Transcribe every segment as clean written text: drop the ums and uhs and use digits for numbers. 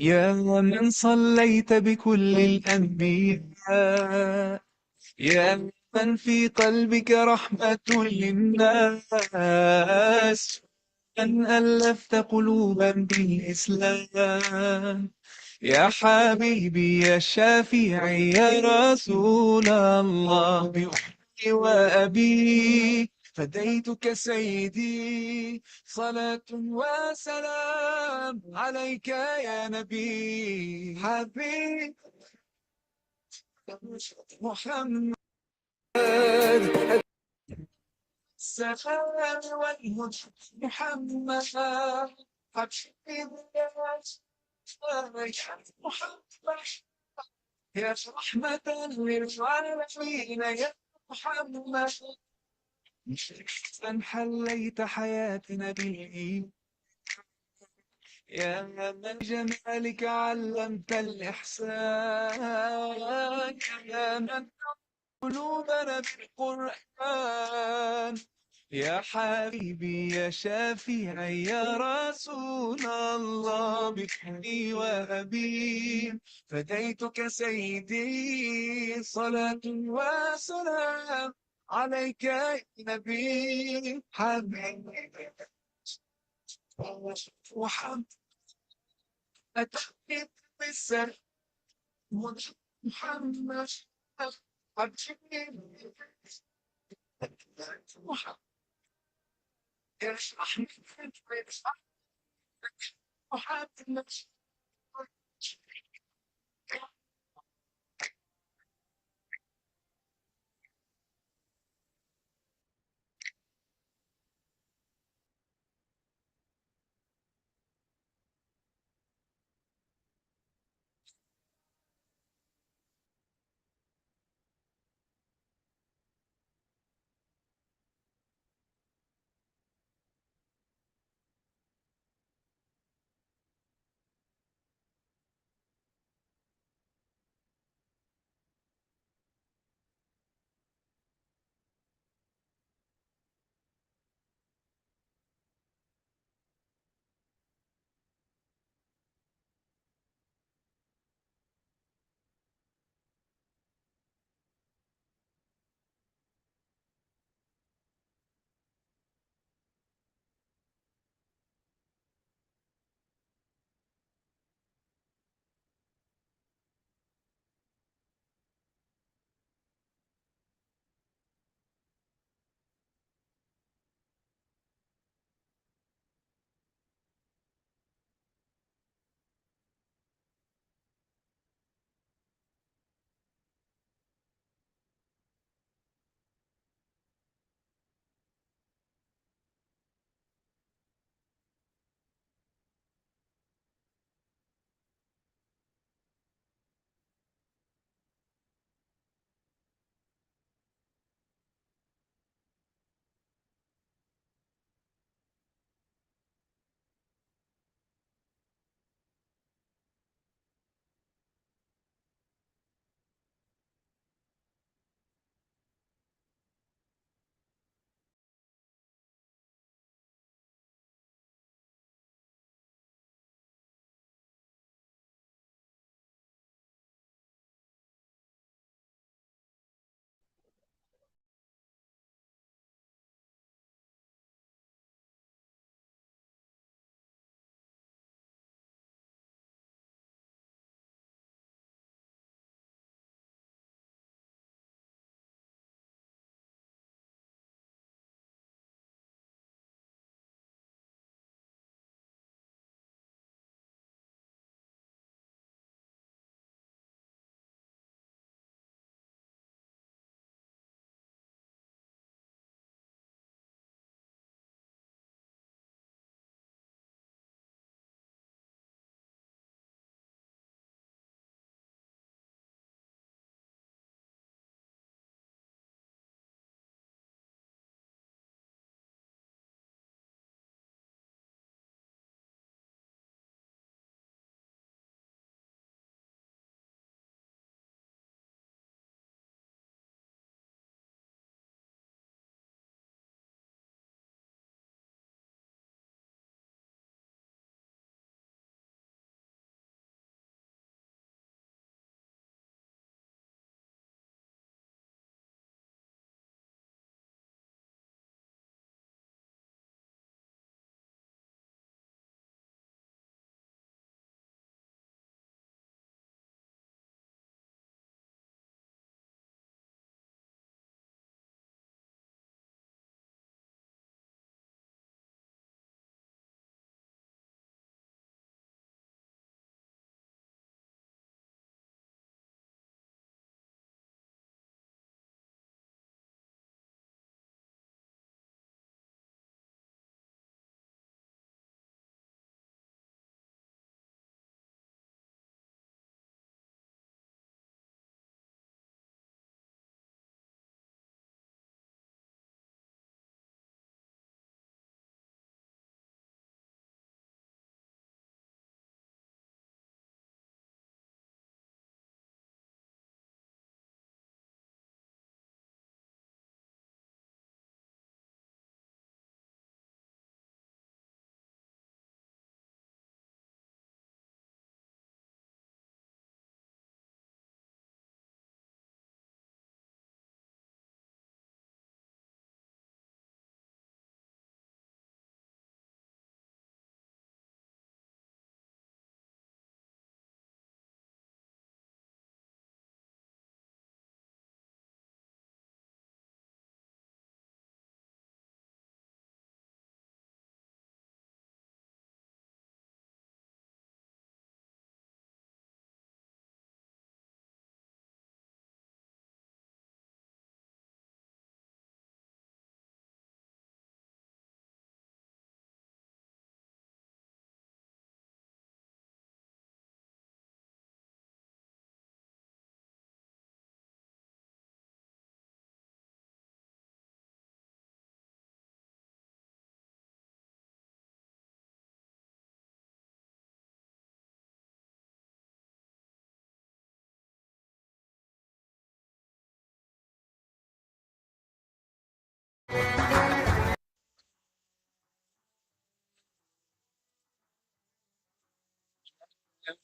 يا من صليت بكل الأنبياء، يا من في قلبك رحمة للناس، من ألفت قلوبا بالإسلام. يا حبيبي يا شافعي يا رسول الله، بأمي وأبي فديتك سيدي. صلاة وسلام عليك يا نبي حبيب محمد. السلام والهدى محمد حبيب محمد، يا رحمة للعالمين يا محمد. من حليت حياتنا بالإيمان، يا من جمالك علمت الإحسان، يا من قلوبنا بالقرآن. يا حبيبي يا شافعي يا رسول الله، بحبي وأبي فديتك سيدي. صلاة وسلام عليك يا نبي حبيبي محمد. أتحيط بالسر محمد حبيبي محمد. اشرح لي محمد.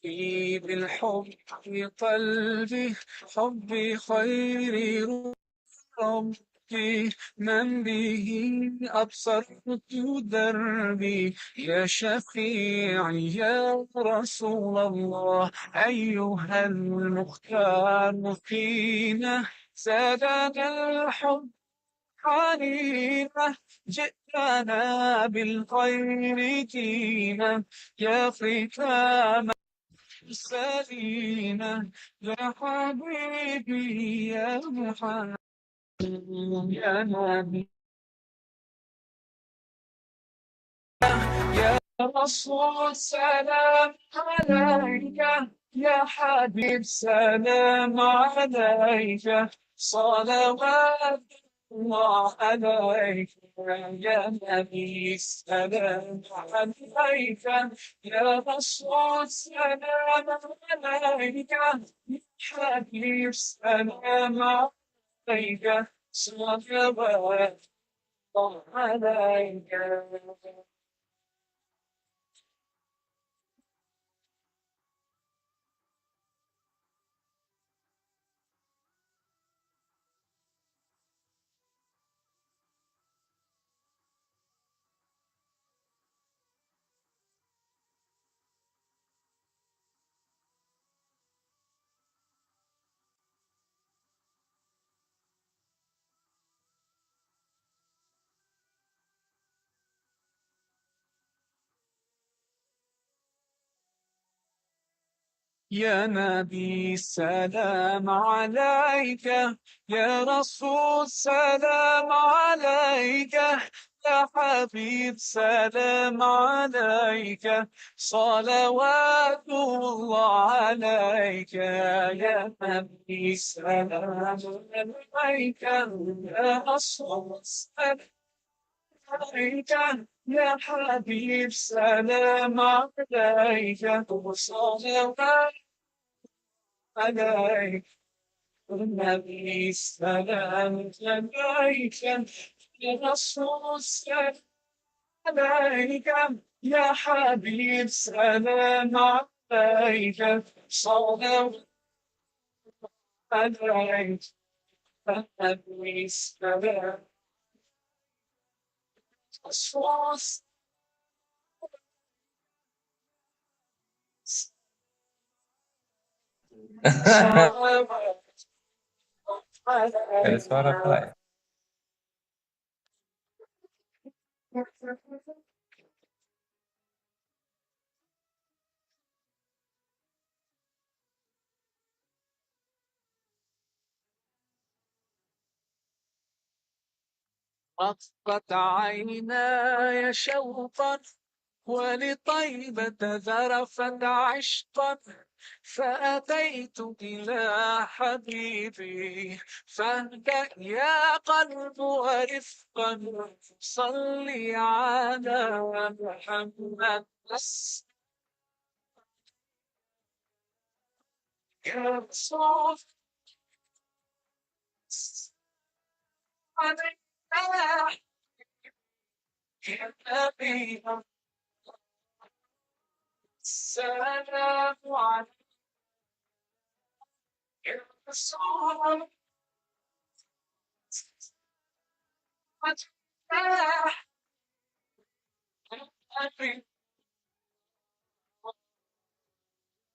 في بالحب في قلبي، حبي خير ربي، من به أبصرت دربي، يا شفيعي يا رسول الله، أيها المختار فينا، زادنا الحب حنينا، جئتنا بالخير دينا، يا ختام السلينا، يا حبيبي يا محمد يا نبي يا رسول، سلام عليك، يا حبيب سلام عليك، صلوات الله عليك، يا نبي سلام عليك، يا رسول سلام عليك، يا حبيب سلام عليك، صلوات الله عليك. يا نبي سلام عليك، يا رسول سلام عليك، يا حبيب سلام عليك، صلوات الله عليك، يا نبي سلام عليك، يا رسول سلام عليك، يا حبيب سلام عليك، صلوات عليك، النبي سلام عليك، يا رسول سلام عليك، يا حبيب سلام عليك، صلوات عليك، النبي سلام صلوات Ada suara pula ya? عليك. أطفت عيناي شوقا، ولطيبة ذرفت عشقا، فأتيت إلى حبيبي، فاهدأ يا قلب ورفقا، صلي على محمد بس، يا رسول عليك، يا نبي السلام عليك، يا رسول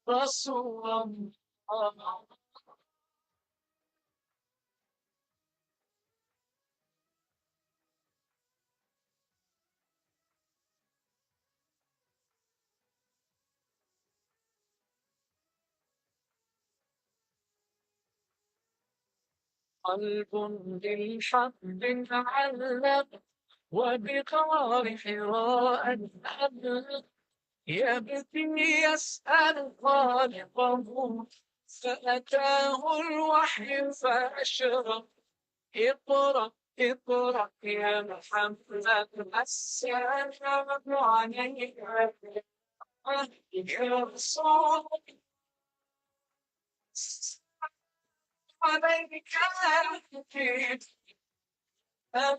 رسول الله. قلب للحق علق، وبغار حراء أدلق، يبكي يسأل خالقه، فأتاه الوحي فأشرق، اقرأ اقرأ يا محمد، السلام عليك يا رسول، عليك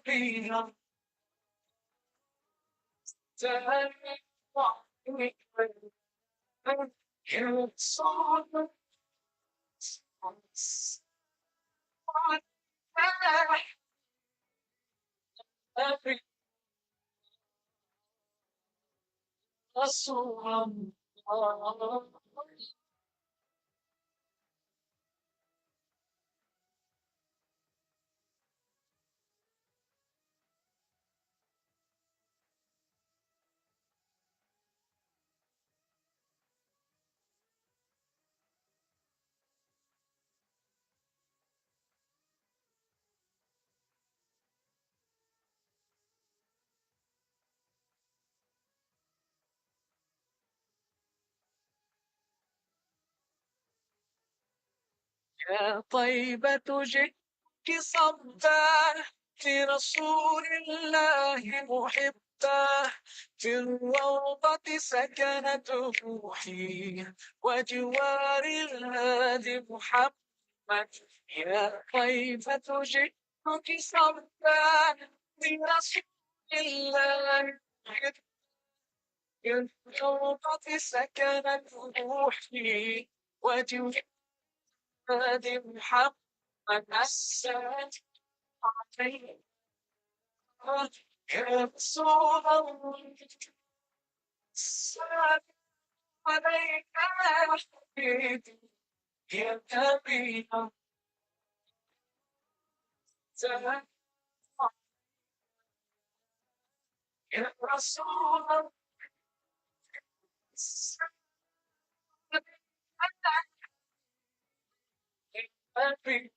فيها تهني وعدني كانت صعبة أبي أصلا يا طيبة جئت صبا لرسول الله محبا في الروضة سكنت روحي وجوار الهادي محمد. يا طيبة جئت صبا لرسول الله محبا في الروضة سكنت روحي وجوار هادي محمد السلام عليك يا رسول الله. السلام عليك يا حبيبي يا نبي الله. يا رسول الله. السلام عليك يا نبي.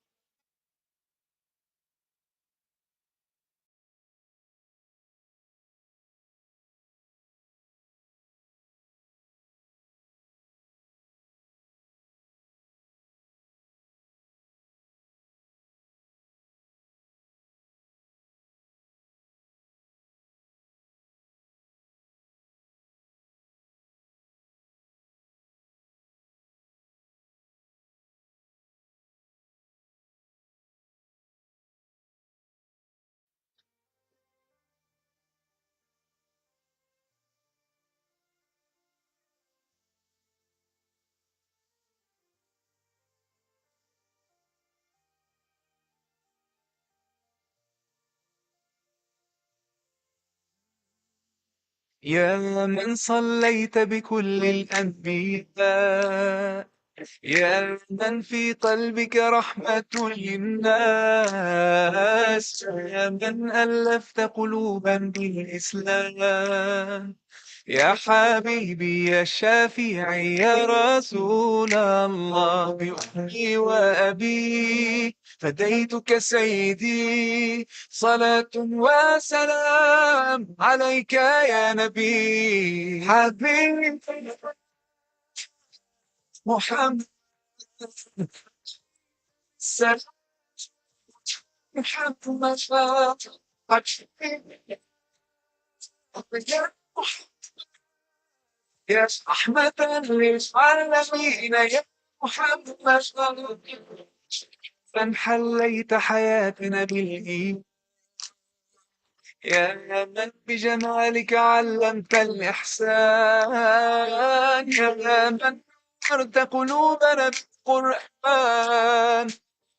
يا من صليت بكل الأنبياء، يا من في قلبك رحمة للناس، يا من ألفت قلوبا بالإسلام، يا حبيبي يا شافعي يا رسول الله، بأمي وأبي فديتك سيدي، صلاة وسلام عليك يا نبي حبيبي محمد. سلام محمد يا رحمة للعالمين يا محمد، من حليت حياتنا بالإيمان، يا من بجمالك علمت الإحسان، يا من نورت قلوبنا بالقرآن،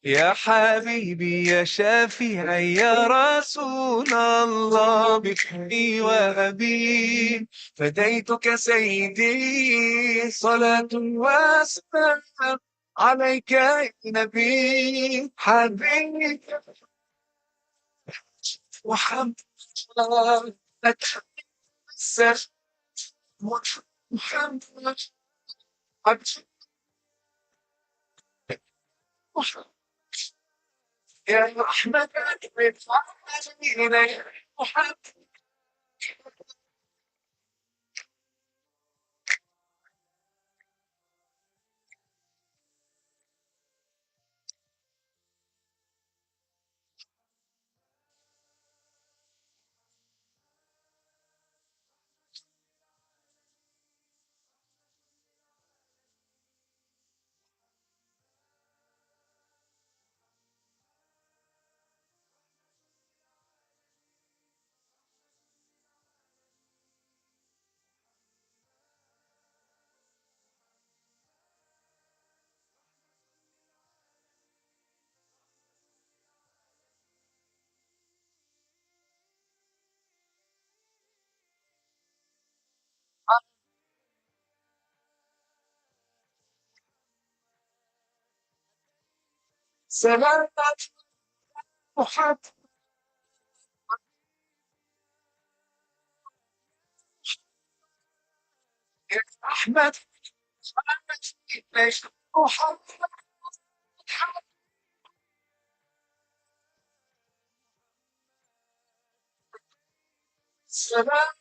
يا حبيبي يا شافعي يا رسول الله، بأمي وأبي فديتك سيدي، صلاة وسلام عليك يا نبي حبيبي محمد. السلام محمد عبد محمد يا رحمة للعالمين محمد. سلام محمد أحمد ليش محمد سلام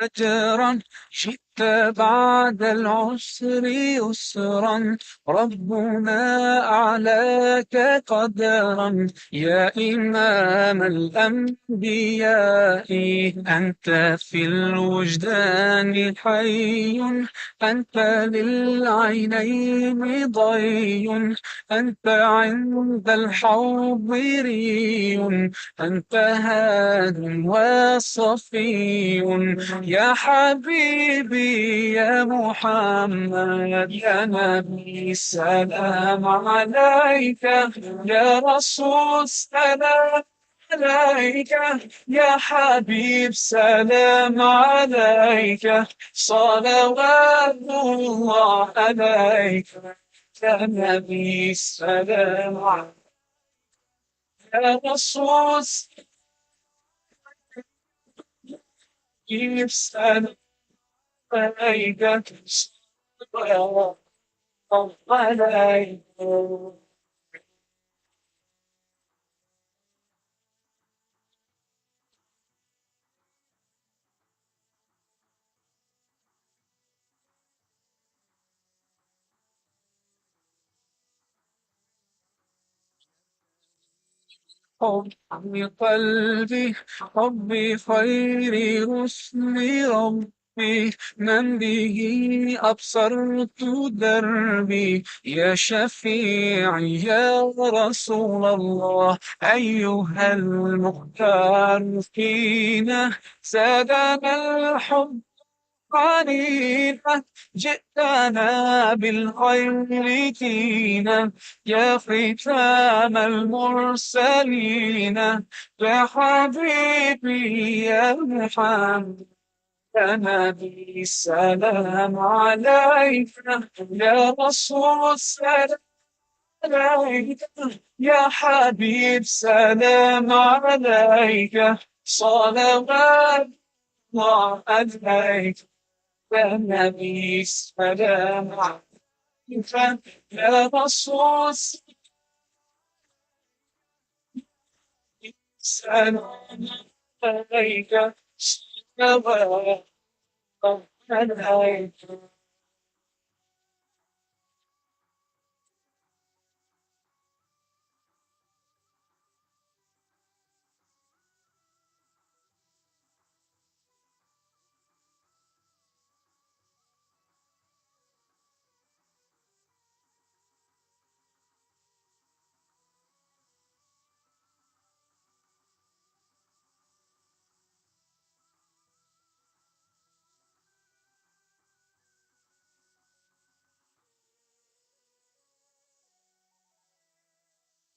أجرا شئت بعد العسر يسرا ربنا أعلاك قدرا يا إمام الأنبياء أنت في الوجدان حي أنت للعينين ضي أنت عند الحاضرين أنت هاد وصفي يا حبيبي يا محمد يا نبي السلام عليك يا رسول سلام عليك يا حبيب سلام عليك صلوات الله عليك يا نبي سلام عليك يا رسول سلام عليك صلوات الله عليك حب قلبي حبي خير رسل ربي من به أبصرت دربي يا شفيعي يا رسول الله أيها المختار فينا زادنا الحب علينا جئتنا بالخير فينا يا ختام المرسلين يا حبيبي يا محمد يا نبي السلام عليك يا رسول السلام عليك يا حبيب سلام عليك صلوات الله عليك يا نبي السلام عليك يا رسول السلام عليك صلوات الله عليك.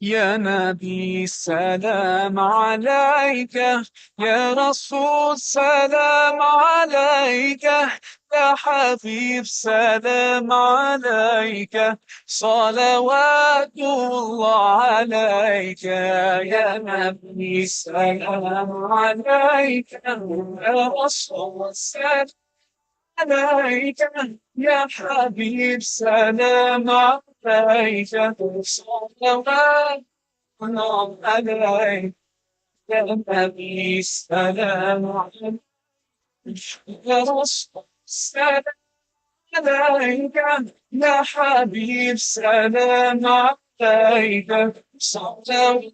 يا نبي سلام عليك يا رسول سلام عليك يا حبيب سلام عليك صلوات الله عليك يا نبي سلام عليك يا رسول سلام عليك يا حبيب، سلام عليك، صلوات عليك يا نبي، سلام عليك يا رسول، سلام عليك يا حبيب، سلام عليك، صلوات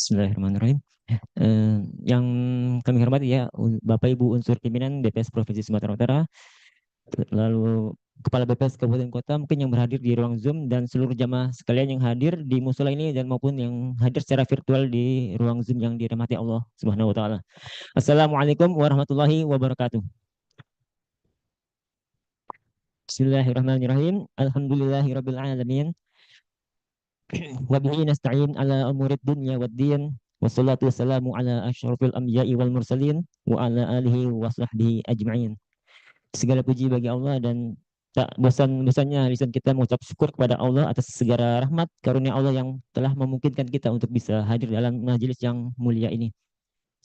Bismillahirrahmanirrahim. Yang kami hormati ya, Bapak Ibu unsur pimpinan BPS Provinsi Sumatera Utara, lalu Kepala BPS Kabupaten Kota mungkin yang berhadir di ruang Zoom dan seluruh jamaah sekalian yang hadir di musola ini dan maupun yang hadir secara virtual di ruang Zoom yang dirahmati Allah Subhanahu wa taala. Assalamualaikum warahmatullahi wabarakatuh. Bismillahirrahmanirrahim. Alhamdulillahirabbil alamin. Wa bihi nasta'in ala umurid dunya waddin. Wassalatu wassalamu ala asyrafil anbiya'i wal mursalin wa ala alihi wa sahbihi ajma'in. Segala puji bagi Allah dan tak bosan-bosannya lisan kita mengucap syukur kepada Allah atas segala rahmat karunia Allah yang telah memungkinkan kita untuk bisa hadir dalam majelis yang mulia ini.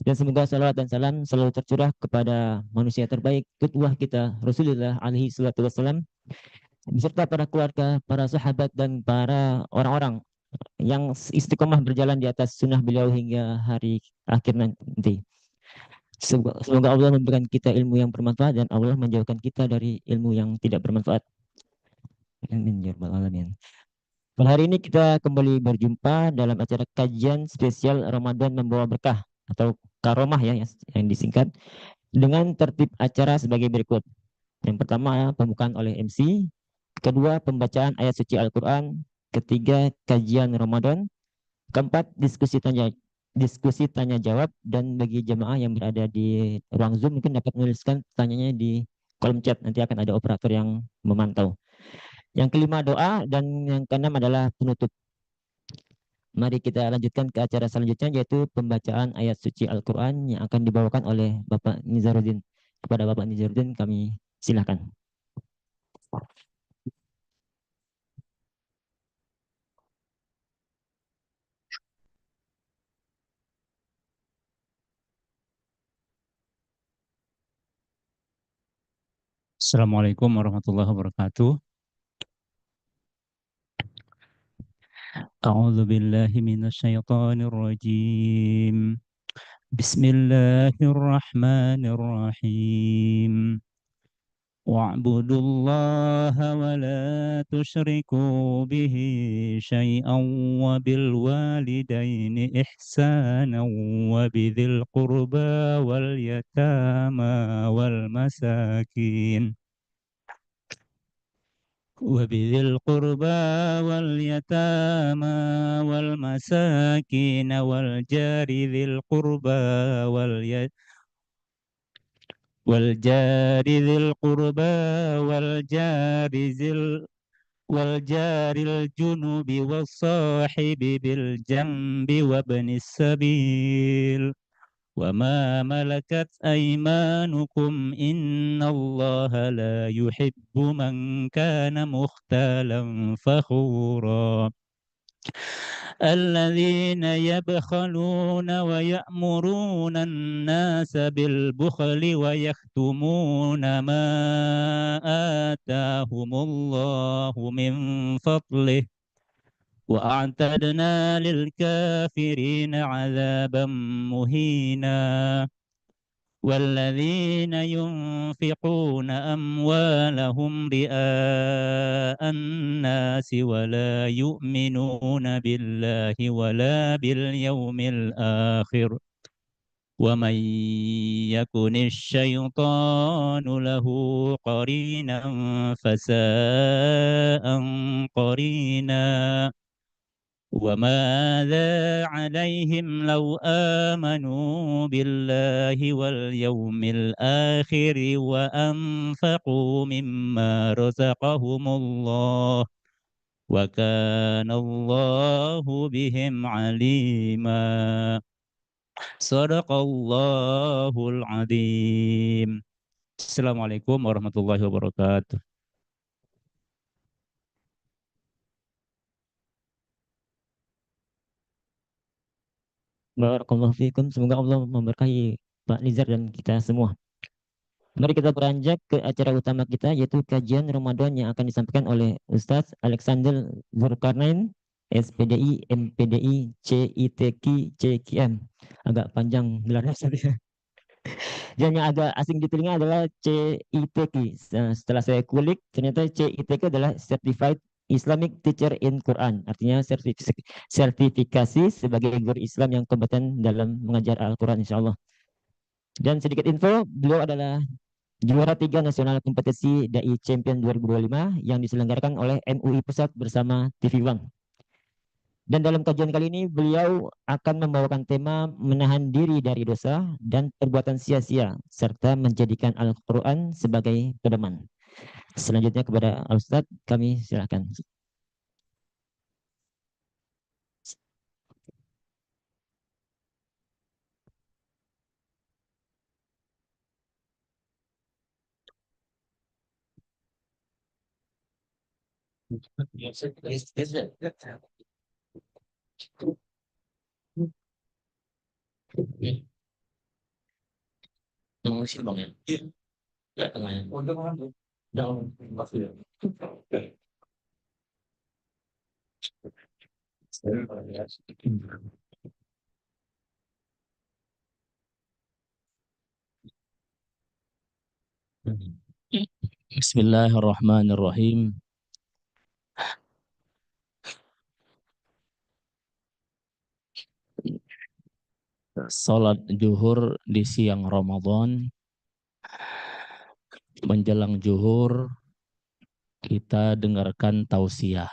Dan semoga salawat dan salam selalu tercurah kepada manusia terbaik, qudwah kita Rasulullah alaihi salatu wassalam, beserta para keluarga, para sahabat dan para orang-orang yang istiqomah berjalan di atas sunnah beliau hingga hari akhir nanti. Semoga Allah memberikan kita ilmu yang bermanfaat dan Allah menjauhkan kita dari ilmu yang tidak bermanfaat. Amin ya rabbal alamin. Pada hari ini kita kembali berjumpa dalam acara kajian spesial Ramadan Membawa Berkah atau Karomah ya yang disingkat, dengan tertib acara sebagai berikut. Yang pertama, pembukaan oleh MC. Kedua, pembacaan ayat suci Al-Quran. Ketiga, kajian Ramadan. Keempat, diskusi tanya jawab, dan bagi jemaah yang berada di ruang Zoom mungkin dapat menuliskan pertanyaannya di kolom chat. Nanti akan ada operator yang memantau. Yang kelima, doa, dan yang keenam adalah penutup. Mari kita lanjutkan ke acara selanjutnya, yaitu pembacaan ayat suci Al-Quran yang akan dibawakan oleh Bapak Nizaruddin. Kepada Bapak Nizaruddin kami silakan. Assalamualaikum warahmatullahi wabarakatuh. A'udzu billahi minasyaitonir rajim. Bismillahirrahmanirrahim. Wa'budullaha wa la tusyriku bihi syai'an wa bil walidaini ihsanan wa bidzil qurba wal yatama wal masakin. وبذي القربى واليتامى والمساكين والجار ذي القربى والجار ذي القربى والجار الجنب والصاحب بالجنب وابن السبيل وما ملكت أيمانكم إن الله لا يحب من كان مختالا فخورا الذين يبخلون ويأمرون الناس بالبخل ويكتمون ما آتاهم الله من فضله وأعتدنا للكافرين عذابا مهينا والذين ينفقون أموالهم رئاء الناس ولا يؤمنون بالله ولا باليوم الآخر ومن يكن الشيطان له قرينا فساء قرينا وماذا عليهم لو آمنوا بالله واليوم الآخر وأنفقوا مما رزقهم الله وكان الله بهم عليما صدق الله العظيم. Assalamualaikum warahmatullahi wabarakatuh. Barakallahu fiikum. Semoga Allah memberkahi Pak Nizar dan kita semua. Mari kita beranjak ke acara utama kita, yaitu kajian Ramadan yang akan disampaikan oleh Ustadz Alexander Zulkarnain, SPDI, MPDI, CITQ, CQM. Agak panjang gelarnya. Dan yang agak asing di telinga adalah CITQ. Setelah saya kulik, ternyata CITQ adalah Certified Islamic Teacher in Quran, artinya sertifikasi sebagai guru Islam yang kompeten dalam mengajar Al-Quran insya Allah. Dan sedikit info, beliau adalah juara 3 nasional kompetisi DAI Champion 2025 yang diselenggarakan oleh MUI Pusat bersama TV One. Dan dalam kajian kali ini beliau akan membawakan tema menahan diri dari dosa dan perbuatan sia-sia serta menjadikan Al-Quran sebagai pedoman. Selanjutnya kepada Al-Ustadz kami silakan. Bismillahirrahmanirrahim. Salat zuhur di siang Ramadan, menjelang zuhur kita dengarkan tausiah.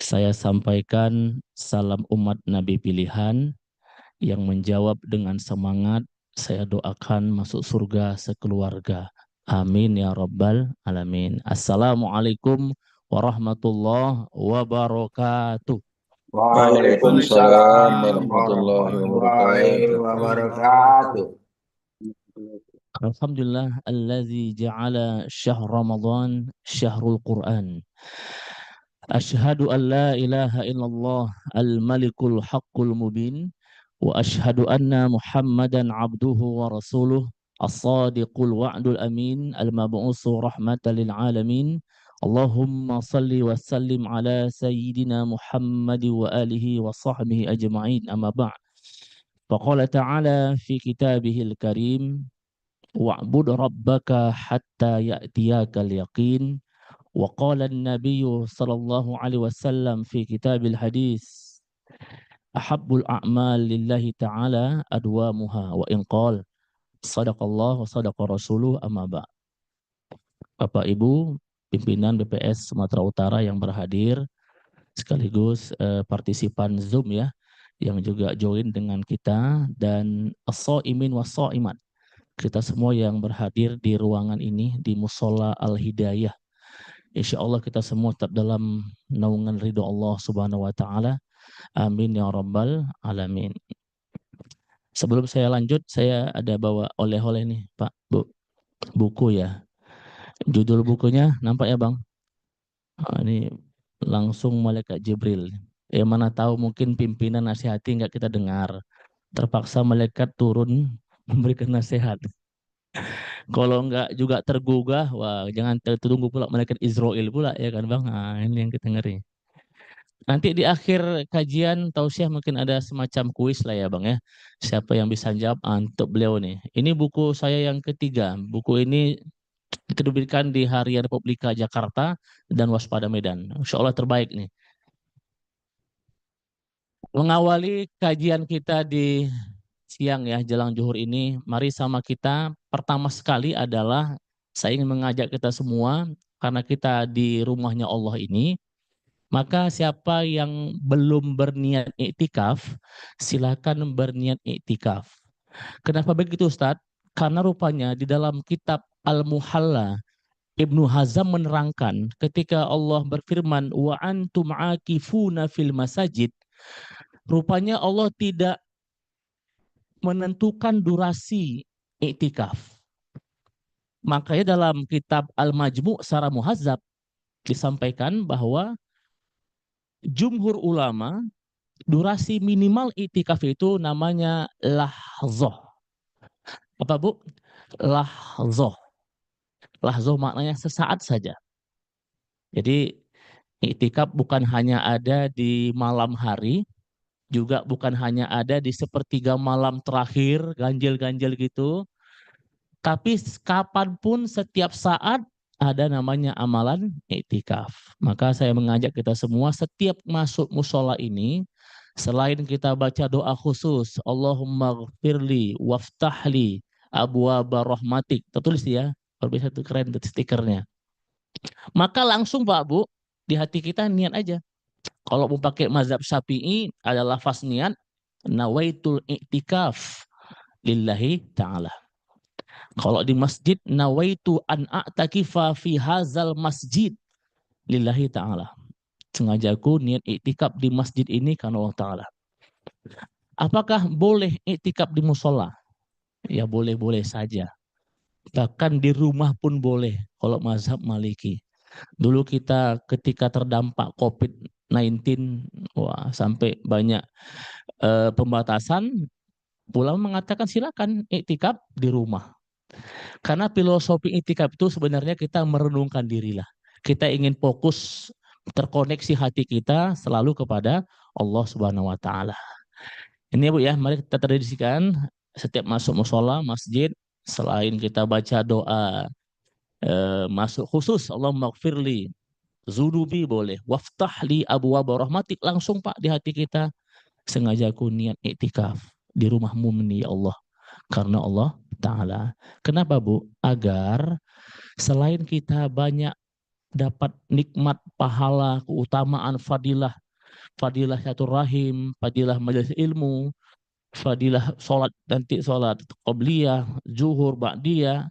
Saya sampaikan salam umat Nabi pilihan yang menjawab dengan semangat, saya doakan masuk surga sekeluarga. Amin ya rabbal alamin. Assalamualaikum warahmatullahi wabarakatuh. Waalaikumsalam warahmatullahi wabarakatuh. Alhamdulillah allazi ja'ala syahr Ramadan syahrul Quran. Asyhadu an la ilaha illallah al-malikul haqqul mubin wa asyhadu anna Muhammadan abduhu wa rasuluh as-sadiqul wa'dul amin al-mab'usu rahmatan lil alamin. Allahumma salli wa sallim ala sayyidina Muhammad wa alihi wa sahbihi ajma'in amma ba'd. Faqala ta'ala fi kitabihil karim wa'bud rabbaka hatta ya'tiyakal yaqin. Wa qala an-nabiy sallallahu alaihi wasallam fi kitabil hadis ahabbul a'mal lillahi ta'ala adwamuha wa in qala sadaqallah wa sadaqa rasuluh amma ba'. Bapak Ibu pimpinan BPS Sumatera Utara yang berhadir sekaligus partisipan Zoom ya yang juga join dengan kita dan as-shaimin was-shaimat. Kita semua yang berhadir di ruangan ini di Mushola Al-Hidayah. Insya Allah kita semua tetap dalam naungan ridho Allah Subhanahu wa Ta'ala. Amin ya rabbal alamin. Sebelum saya lanjut, saya ada bawa oleh-oleh nih, Pak, Bu. Buku ya. Judul bukunya nampak ya, Bang? Ini langsung malaikat Jibril. Ya mana tahu mungkin pimpinan nasihati nggak kita dengar. Terpaksa malaikat turun memberikan nasihat. Kalau nggak juga tergugah, wah jangan tertunggu pula malaikat Israel pula ya kan Bang. Nah, ini yang kita ngeri. Nanti di akhir kajian tausiah mungkin ada semacam kuis lah ya Bang ya. Siapa yang bisa jawab untuk beliau nih. Ini buku saya yang ketiga. Buku ini diterbitkan di Harian Republika Jakarta dan Waspada Medan. Insya Allah terbaik nih. Mengawali kajian kita di siang ya jelang zuhur ini, mari sama kita pertama sekali adalah saya ingin mengajak kita semua karena kita di rumahnya Allah ini, maka siapa yang belum berniat iktikaf, silakan berniat iktikaf. Kenapa begitu Ustadz? Karena rupanya di dalam kitab Al-Muhalla Ibnu Hazm menerangkan ketika Allah berfirman wa antum akifuna fil masajid, rupanya Allah tidak menentukan durasi iktikaf. Makanya dalam kitab Al-Majmu' secara muhazzab disampaikan bahwa jumhur ulama durasi minimal iktikaf itu namanya lahzoh. Apa Bu? Lahzoh. Lahzoh maknanya sesaat saja. Jadi iktikaf bukan hanya ada di malam hari, juga bukan hanya ada di sepertiga malam terakhir, ganjil-ganjil gitu. Tapi kapanpun, setiap saat, ada namanya amalan iktikaf. Maka saya mengajak kita semua setiap masuk musola ini, selain kita baca doa khusus, Allahumma ghfirli waftahli abwaaba rahmatik, tertulis ya, kalau bisa itu keren tuh stikernya. Maka langsung Pak Bu, di hati kita niat aja. Kalau mau pakai mazhab Syafi'i ada lafaz niat nawaitul iktikaf lillahi ta'ala. Kalau di masjid nawaitu an a'takifa fi hazal masjid lillahi ta'ala. Sengaja aku niat iktikaf di masjid ini karena Allah Ta'ala. Apakah boleh iktikaf di musola? Ya boleh-boleh saja. Bahkan di rumah pun boleh kalau mazhab Maliki. Dulu kita ketika terdampak COVID-19, wah sampai banyak pembatasan, ulama mengatakan silakan iktikaf di rumah. Karena filosofi iktikaf itu sebenarnya kita merenungkan dirilah. Kita ingin fokus terkoneksi hati kita selalu kepada Allah Subhanahu wa taala. Ini ya Bu ya, mari kita tradisikan setiap masuk musola, masjid, selain kita baca doa masuk khusus Allahumma gfirli zunubi boleh, waftahli abwaaba rahmatik, langsung Pak di hati kita, sengaja aku niat iktikaf di rumahmu ini ya Allah karena Allah Ta'ala. Kenapa Bu? Agar selain kita banyak dapat nikmat, pahala, keutamaan, fadilah, fadilah rahim, fadilah majelis ilmu, fadilah sholat, nanti sholat qobliyah, zuhur, ba'diyah.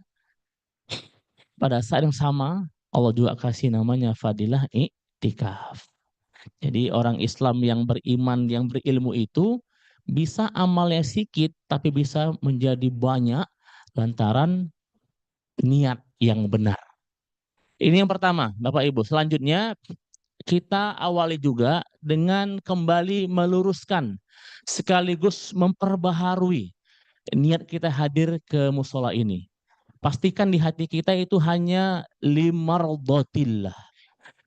Pada saat yang sama, Allah juga kasih namanya fadilah iktikaf. Jadi orang Islam yang beriman, yang berilmu itu bisa amalnya sedikit, tapi bisa menjadi banyak lantaran niat yang benar. Ini yang pertama, Bapak Ibu. Selanjutnya kita awali juga dengan kembali meluruskan sekaligus memperbaharui niat kita hadir ke musola ini. Pastikan di hati kita itu hanya limardhatillah.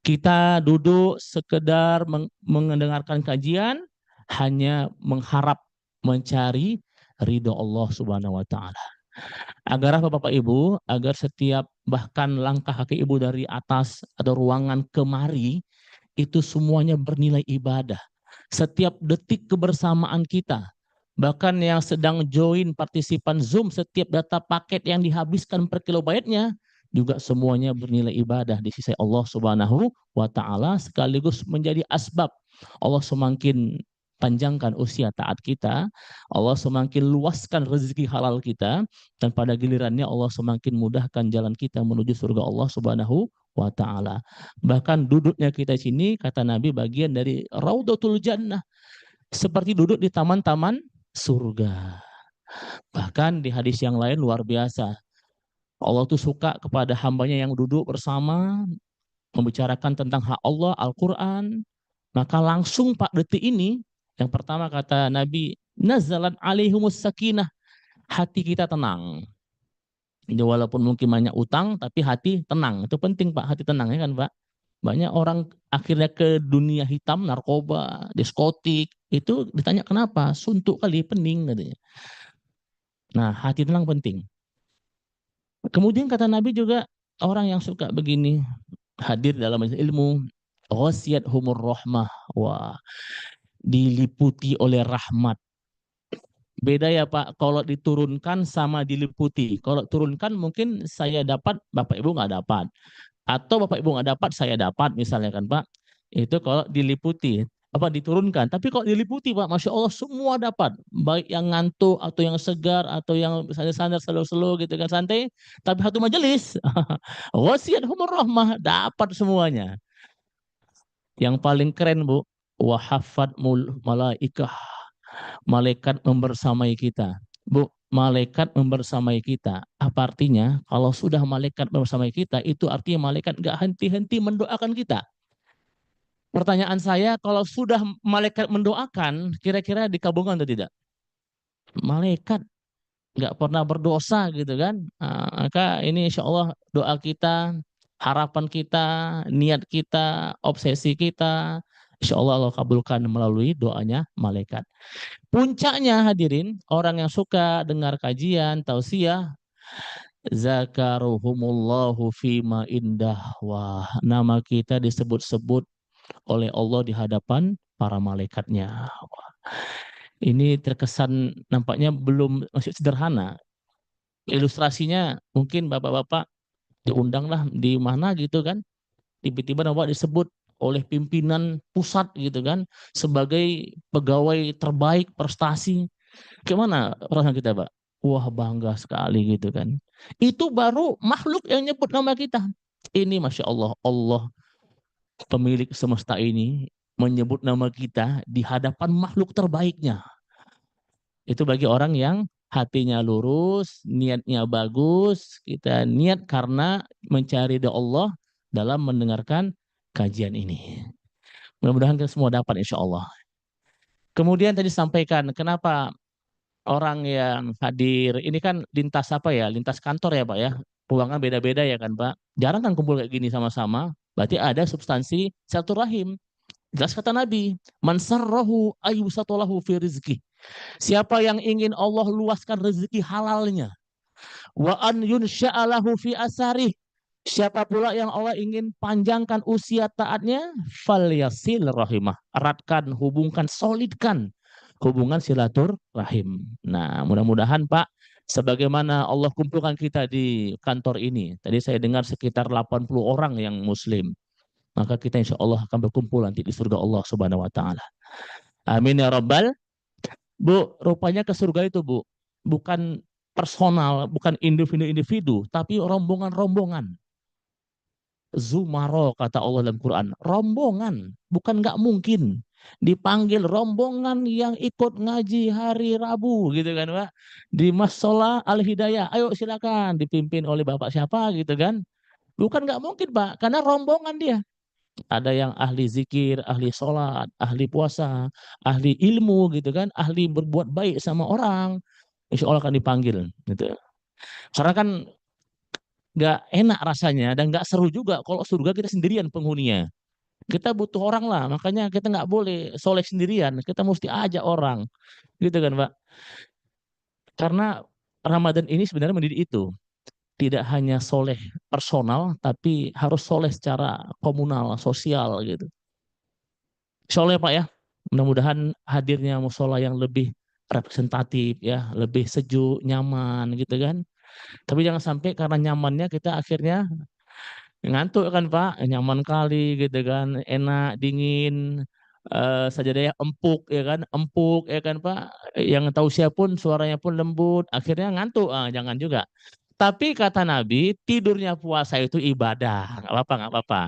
Kita duduk sekedar mendengarkan kajian hanya mengharap mencari ridho Allah Subhanahu wa taala. Agar apa Bapak Ibu? Agar setiap bahkan langkah kaki Ibu dari atas atau ruangan kemari itu semuanya bernilai ibadah. Setiap detik kebersamaan kita, bahkan yang sedang join partisipan Zoom, setiap data paket yang dihabiskan per kilobyte-nya juga semuanya bernilai ibadah di sisi Allah Subhanahu wa taala, sekaligus menjadi asbab Allah semakin panjangkan usia taat kita, Allah semakin luaskan rezeki halal kita, dan pada gilirannya Allah semakin mudahkan jalan kita menuju surga Allah Subhanahu wa taala. Bahkan duduknya kita di sini kata Nabi bagian dari Raudhatul Jannah, seperti duduk di taman-taman surga. Bahkan di hadis yang lain luar biasa. Allah tuh suka kepada hambanya yang duduk bersama membicarakan tentang hak Allah, Al-Quran. Maka langsung Pak detik ini, yang pertama kata Nabi, nazalat alaihumus sakinah, hati kita tenang. Jadi walaupun mungkin banyak utang, tapi hati tenang. Itu penting Pak, hati tenang ya kan Pak. Banyak orang akhirnya ke dunia hitam, narkoba, diskotik. Itu ditanya kenapa? Suntuk kali, pening katanya. Nah, hati tenang penting. Kemudian kata Nabi juga, orang yang suka begini, hadir dalam ilmu, ghasiyat humur rahmah. Wah, diliputi oleh rahmat. Beda ya Pak, kalau diturunkan sama diliputi. Kalau turunkan mungkin saya dapat, Bapak Ibu nggak dapat. Atau Bapak Ibu nggak dapat, saya dapat misalnya kan Pak. Itu kalau diliputi, apa diturunkan. Tapi kalau diliputi Pak, Masya Allah semua dapat. Baik yang ngantuk atau yang segar atau yang misalnya sandar slow-slow gitu kan santai. Tapi satu majelis, wasiat humur rahmah, dapat semuanya. Yang paling keren Bu, wahafat malaikah, malaikat membersamai kita. Bu, malaikat membersamai kita. Apa artinya? Kalau sudah malaikat membersamai kita, itu artinya malaikat nggak henti-henti mendoakan kita. Pertanyaan saya, kalau sudah malaikat mendoakan, kira-kira dikabulkan atau tidak? Malaikat nggak pernah berdosa gitu kan? Nah, maka ini insya Allah doa kita, harapan kita, niat kita, obsesi kita, insya Allah Allah kabulkan melalui doanya malaikat. Puncaknya hadirin, orang yang suka dengar kajian, tausiah, zakaruhumullahu fima indah. Wah, nama kita disebut-sebut oleh Allah di hadapan para malaikatnya. Wah, ini terkesan nampaknya belum masih sederhana. Ilustrasinya mungkin bapak-bapak diundanglah di mana gitu kan, tiba-tiba bapak disebut oleh pimpinan pusat gitu kan sebagai pegawai terbaik prestasi. Gimana perasaan kita, Pak? Wah, bangga sekali gitu kan. Itu baru makhluk yang nyebut nama kita. Ini Masya Allah, Allah pemilik semesta ini menyebut nama kita di hadapan makhluk terbaiknya. Itu bagi orang yang hatinya lurus, niatnya bagus, kita niat karena mencari ridha Allah dalam mendengarkan kajian ini. Mudah-mudahan kita semua dapat insya Allah. Kemudian tadi sampaikan kenapa orang yang hadir ini kan lintas apa ya, lintas kantor ya Pak ya, ruangan beda-beda ya kan Pak. Jarang kan kumpul kayak gini sama-sama, berarti ada substansi silaturahim. Jelas kata Nabi, man sarrahu ayyusatolahu fi rizki. Siapa yang ingin Allah luaskan rezeki halalnya, wa an yunsya'alahu fi asarih. Siapa pula yang Allah ingin panjangkan usia taatnya, falyasil rahimah. Eratkan, hubungkan, solidkan hubungan silaturahim. Nah, mudah-mudahan Pak, sebagaimana Allah kumpulkan kita di kantor ini. Tadi saya dengar sekitar 80 orang yang muslim. Maka kita insya Allah akan berkumpul nanti di surga Allah Subhanahu wa taala. Amin ya rabbal. Bu, rupanya ke surga itu, Bu, bukan personal, bukan individu-individu, tapi rombongan-rombongan. Zumaro kata Allah dalam Quran, rombongan, bukan nggak mungkin dipanggil rombongan yang ikut ngaji hari Rabu gitu kan Pak, di Masola Al Hidayah, ayo silakan dipimpin oleh Bapak siapa gitu kan, bukan nggak mungkin Pak, karena rombongan dia, ada yang ahli zikir, ahli sholat, ahli puasa, ahli ilmu gitu kan, ahli berbuat baik sama orang, insya Allah akan dipanggil gitu, karena kan nggak enak rasanya dan nggak seru juga kalau surga kita sendirian penghuninya. Kita butuh orang lah, makanya kita nggak boleh soleh sendirian, kita mesti ajak orang, gitu kan Pak. Karena Ramadan ini sebenarnya mendidik itu, tidak hanya soleh personal, tapi harus soleh secara komunal, sosial gitu. Soleh Pak ya, mudah-mudahan hadirnya musola yang lebih representatif ya, lebih sejuk, nyaman gitu kan. Tapi jangan sampai karena nyamannya kita akhirnya ngantuk kan Pak, nyaman kali gitu kan, enak, dingin, sajadahnya empuk ya kan Pak, yang tausiah pun suaranya pun lembut, akhirnya ngantuk, jangan juga. Tapi kata Nabi, tidurnya puasa itu ibadah, nggak apa-apa, nggak apa-apa.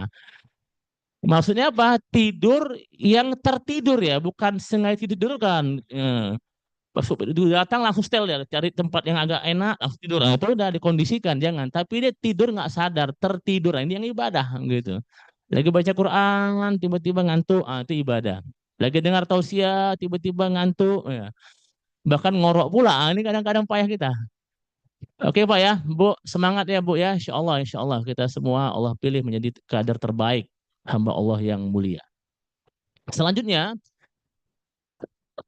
Maksudnya apa? Tidur yang tertidur ya, bukan sengaja tidur kan. Pas datang langsung setel ya, cari tempat yang agak enak langsung tidur. Nah, itu udah dikondisikan, jangan. Tapi dia tidur nggak sadar, tertidur. Nah, ini yang ibadah gitu. Lagi baca Quran, tiba-tiba ngantuk, itu ibadah. Lagi dengar tausiah, tiba-tiba ngantuk, ya. Bahkan ngorok pula, ini kadang-kadang payah kita. Oke Pak ya, Bu, semangat ya Bu ya. Insya Allah kita semua Allah pilih menjadi kader terbaik hamba Allah yang mulia. Selanjutnya,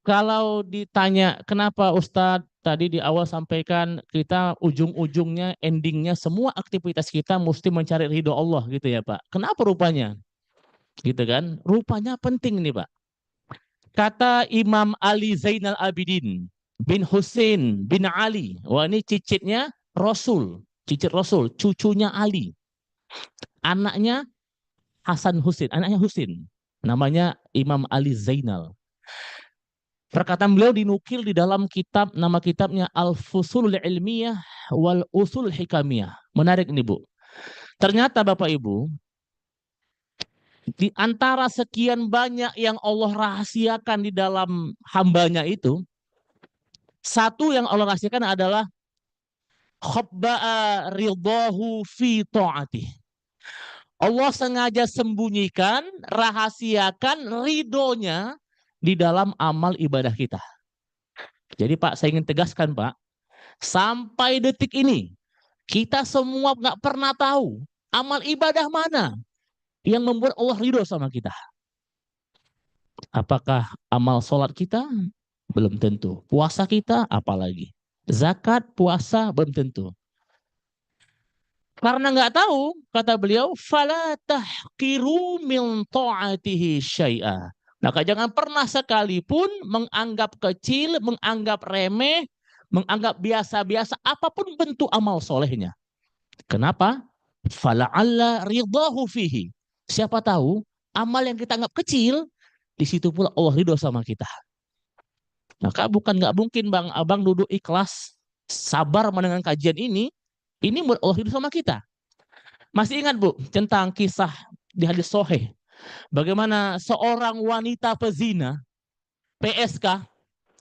kalau ditanya kenapa Ustadz tadi di awal sampaikan kita ujung-ujungnya, endingnya semua aktivitas kita mesti mencari ridho Allah gitu ya Pak. Kenapa rupanya? Gitu kan? Rupanya penting nih Pak. Kata Imam Ali Zainal Abidin bin Hussein bin Ali. Wah ini cicitnya Rasul. Cicit Rasul, cucunya Ali. Anaknya Hasan Husin, anaknya Husin. Namanya Imam Ali Zainal. Perkataan beliau dinukil di dalam kitab, nama kitabnya Al-Fusul Ilmiyah wal Usul Hikamiyah. Menarik nih Bu. Ternyata Bapak Ibu, di antara sekian banyak yang Allah rahasiakan di dalam hambanya itu, satu yang Allah rahasiakan adalah khabba'a ridahu fi ta'atih. Allah sengaja sembunyikan, rahasiakan ridhonya di dalam amal ibadah kita. Jadi Pak, saya ingin tegaskan Pak, sampai detik ini, kita semua nggak pernah tahu amal ibadah mana yang membuat Allah ridho sama kita. Apakah amal sholat kita? Belum tentu. Puasa kita? Apalagi. Zakat, puasa, belum tentu. Karena nggak tahu, kata beliau, fala tahqiru min ta'atihi syai'a. Maka jangan pernah sekalipun menganggap kecil, menganggap remeh, menganggap biasa-biasa apapun bentuk amal solehnya. Kenapa? Fala'alla ridahu fihi. Siapa tahu amal yang kita anggap kecil, di situ pula Allah ridho sama kita. Maka bukan nggak mungkin Bang Abang duduk ikhlas, sabar mendengar kajian ini buat Allah ridho sama kita. Masih ingat Bu tentang kisah di hadis sahih bagaimana seorang wanita pezina PSK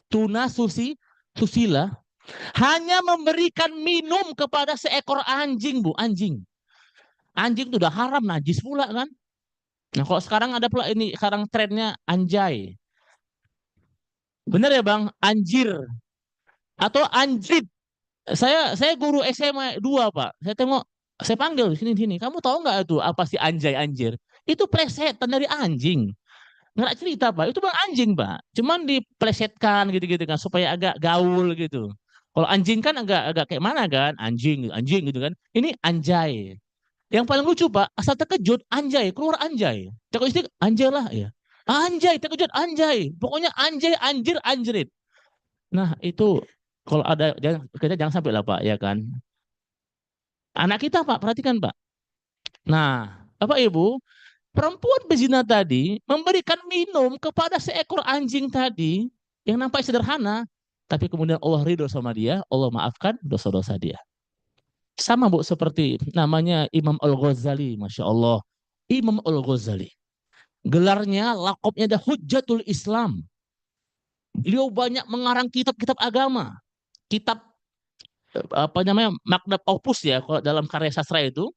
tuna susila hanya memberikan minum kepada seekor anjing Bu, anjing itu udah haram najis pula kan. Nah kalau sekarang ada pula ini sekarang trennya anjay, bener ya Bang, anjir atau anjrit. Saya guru SMA 2 Pak. Saya panggil sini sini. Kamu tahu nggak itu apa sih anjay anjir? Itu plesetan dari anjing. Nggak cerita Pak. Itu bang anjing Pak. Cuman diplesetkan gitu-gitu kan supaya agak gaul gitu. Kalau anjing kan agak kayak mana kan? Anjing, anjing gitu kan. Ini anjay. Yang paling lucu Pak, asal terkejut anjay, keluar anjay. Terkejut istri, anjay lah ya. Anjay, terkejut anjay. Pokoknya anjay, anjir, anjrit. Nah, itu kalau ada kita jangan sampai lah Pak ya kan. Anak kita Pak, perhatikan Pak. Nah, Bapak Ibu, perempuan bezina tadi memberikan minum kepada seekor anjing tadi yang nampak sederhana, tapi kemudian Allah ridho sama dia, Allah maafkan dosa-dosa dia. Sama Bu seperti namanya Imam Al-Ghazali, Masya Allah. Imam Al-Ghazali. Gelarnya, lakopnya ada Hujjatul Islam. Beliau banyak mengarang kitab-kitab agama. Kitab apa namanya magnum opus ya kalau dalam karya sastra itu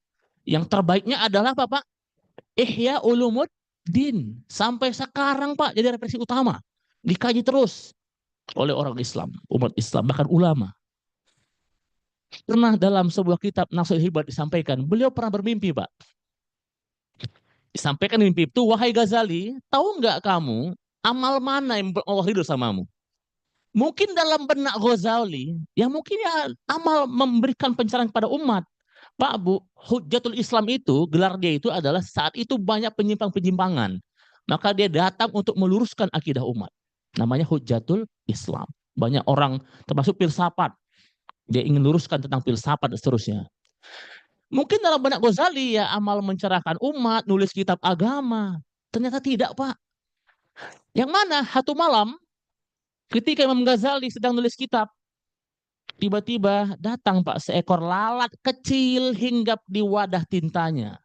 yang terbaiknya adalah apa Pak? Ihya Ulumuddin. Sampai sekarang Pak jadi referensi utama. Dikaji terus oleh orang Islam, umat Islam, bahkan ulama. Pernah dalam sebuah kitab Nafsul Hibat disampaikan, beliau pernah bermimpi Pak. Disampaikan mimpi itu, wahai Ghazali, tahu nggak kamu amal mana yang Allah ridho samamu? Mungkin dalam benak Ghazali, ya mungkin ya amal memberikan pencerahan kepada umat. Pak Bu, Hujjatul Islam itu, gelar dia itu adalah saat itu banyak penyimpangan. Maka dia datang untuk meluruskan akidah umat. Namanya Hujjatul Islam. Banyak orang, termasuk filsafat. Dia ingin luruskan tentang filsafat dan seterusnya. Mungkin dalam benak Ghazali ya amal mencerahkan umat, nulis kitab agama. Ternyata tidak Pak. Yang mana satu malam, ketika Imam Ghazali sedang nulis kitab, tiba-tiba datang Pak seekor lalat kecil hinggap di wadah tintanya.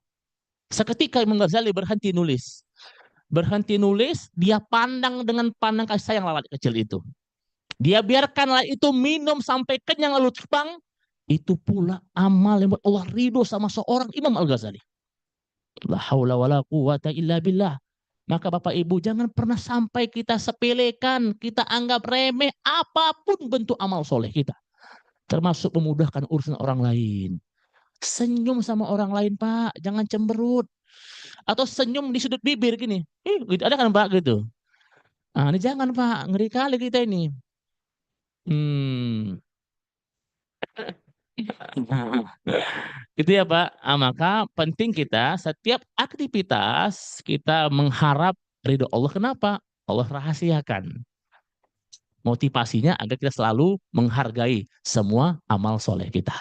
Seketika Imam Ghazali berhenti nulis. Berhenti nulis, dia pandang dengan pandang kasih sayang lalat kecil itu. Dia biarkan lalat itu minum sampai kenyang lalu terbang. Itu pula amal yang Allah ridho sama seorang Imam Al-Ghazali. La haula wala quwata illa billah. Maka Bapak Ibu jangan pernah sampai kita sepelekan, kita anggap remeh apapun bentuk amal soleh kita. Termasuk memudahkan urusan orang lain. Senyum sama orang lain Pak, jangan cemberut. Atau senyum di sudut bibir gini. Gitu, ada kan Pak gitu. Nah, ini jangan Pak, ngeri kali kita ini. Gitu ya Pak. Maka penting kita setiap aktivitas kita mengharap ridho Allah. Kenapa? Allah rahasiakan. Motivasinya agar kita selalu menghargai semua amal soleh kita.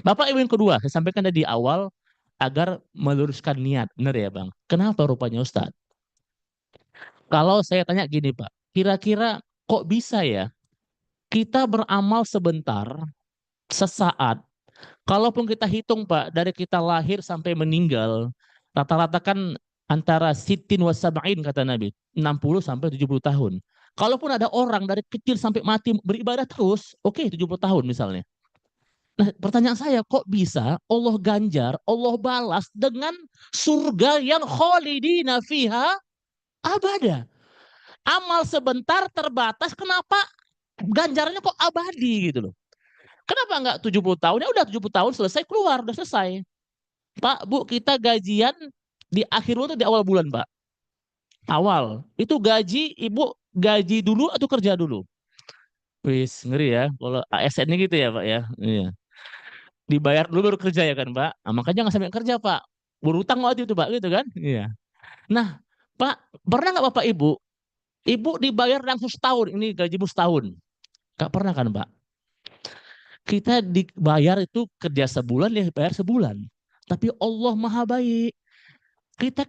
Bapak Ibu yang kedua, saya sampaikan tadi di awal agar meluruskan niat. Benar ya Bang? Kenapa rupanya Ustadz? Kalau saya tanya gini Pak, kira-kira kok bisa ya kita beramal sebentar, sesaat, kalaupun kita hitung Pak, dari kita lahir sampai meninggal, rata-rata kan antara sitin wa sab'in kata Nabi, 60 sampai 70 tahun. Kalaupun ada orang dari kecil sampai mati beribadah terus, oke 70 tahun misalnya. Nah pertanyaan saya, kok bisa Allah ganjar, Allah balas dengan surga yang khalidina fiha abada. Amal sebentar terbatas, kenapa ganjarannya kok abadi gitu loh. Kenapa enggak 70 tahun? Ya udah 70 tahun selesai keluar, udah selesai. Pak, Bu, kita gajian di akhir bulan atau di awal bulan, Pak? Awal. Itu gaji, Ibu gaji dulu atau kerja dulu? Wis, ngeri ya. Kalau ASN-nya gitu ya, Pak ya. Iya. Dibayar dulu baru kerja ya kan Pak. Nah, makanya jangan sampai kerja Pak. Berutang waktu itu Pak, gitu kan? Iya. Nah, Pak, pernah nggak Bapak Ibu? Ibu dibayar langsung setahun, ini gajimu setahun. Nggak pernah kan Pak? Kita dibayar itu kerja sebulan, ya bayar sebulan. Tapi Allah maha baik. Kita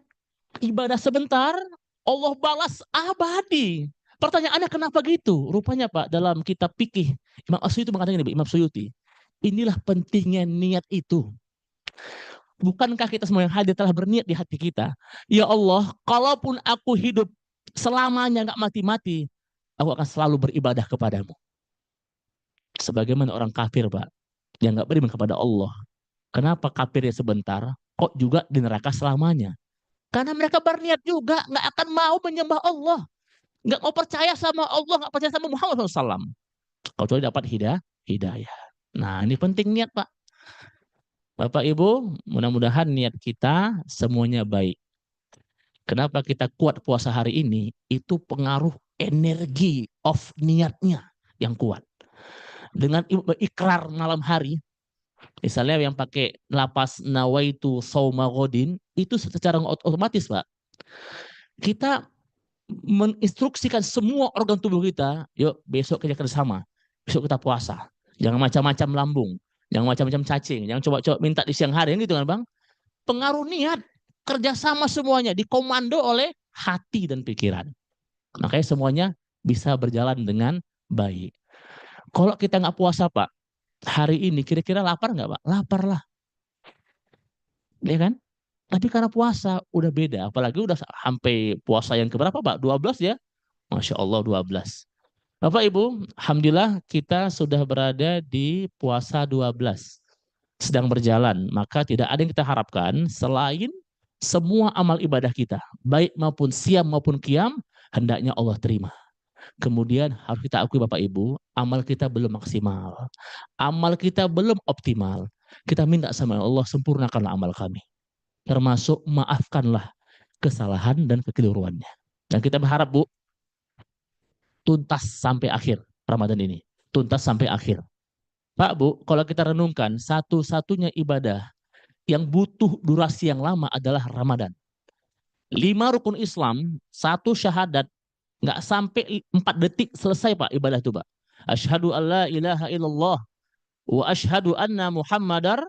ibadah sebentar, Allah balas abadi. Pertanyaannya kenapa gitu? Rupanya Pak, dalam kitab fikih, Imam Suyuti mengatakan ini, Imam Suyuti. Inilah pentingnya niat itu. Bukankah kita semua yang hadir telah berniat di hati kita? Ya Allah, kalaupun aku hidup selamanya nggak mati-mati, aku akan selalu beribadah kepadamu. Sebagaimana orang kafir, Pak, yang nggak beriman kepada Allah. Kenapa kafirnya sebentar, kok juga di neraka selamanya? Karena mereka berniat juga nggak akan mau menyembah Allah, nggak mau percaya sama Allah, nggak percaya sama Muhammad SAW. Kecuali dapat hidayah. Nah, ini penting niat, Pak. Bapak Ibu, mudah-mudahan niat kita semuanya baik. Kenapa kita kuat puasa hari ini? Itu pengaruh energi of niatnya yang kuat. Dengan ikrar malam hari, misalnya yang pakai lapas nawaitu sauma godin, itu secara otomatis Pak. Kita menginstruksikan semua organ tubuh kita, yuk besok kita kerjasama, besok kita puasa. Jangan macam-macam lambung, jangan macam-macam cacing, jangan coba-coba minta di siang hari, gitu kan Bang. Pengaruh niat, kerjasama semuanya dikomando oleh hati dan pikiran. Makanya semuanya bisa berjalan dengan baik. Kalau kita nggak puasa Pak, hari ini kira-kira lapar nggak Pak? Lapar lah. Ya kan? Tapi karena puasa udah beda. Apalagi udah sampai puasa yang keberapa Pak? 12 ya? Masya Allah 12. Bapak Ibu, Alhamdulillah kita sudah berada di puasa 12. Sedang berjalan. Maka tidak ada yang kita harapkan selain semua amal ibadah kita. Baik maupun siam maupun qiyam, hendaknya Allah terima. Kemudian harus kita akui Bapak Ibu, amal kita belum maksimal. Amal kita belum optimal. Kita minta sama Allah, sempurnakanlah amal kami. Termasuk maafkanlah kesalahan dan kekeliruannya. Dan kita berharap Bu, tuntas sampai akhir Ramadan ini. Tuntas sampai akhir. Pak Bu, kalau kita renungkan, satu-satunya ibadah yang butuh durasi yang lama adalah Ramadan. 5 rukun Islam, 1 syahadat, nggak sampai 4 detik selesai Pak ibadah itu Pak. Asyhadu an la ilaha illallah wa asyhadu anna Muhammadar,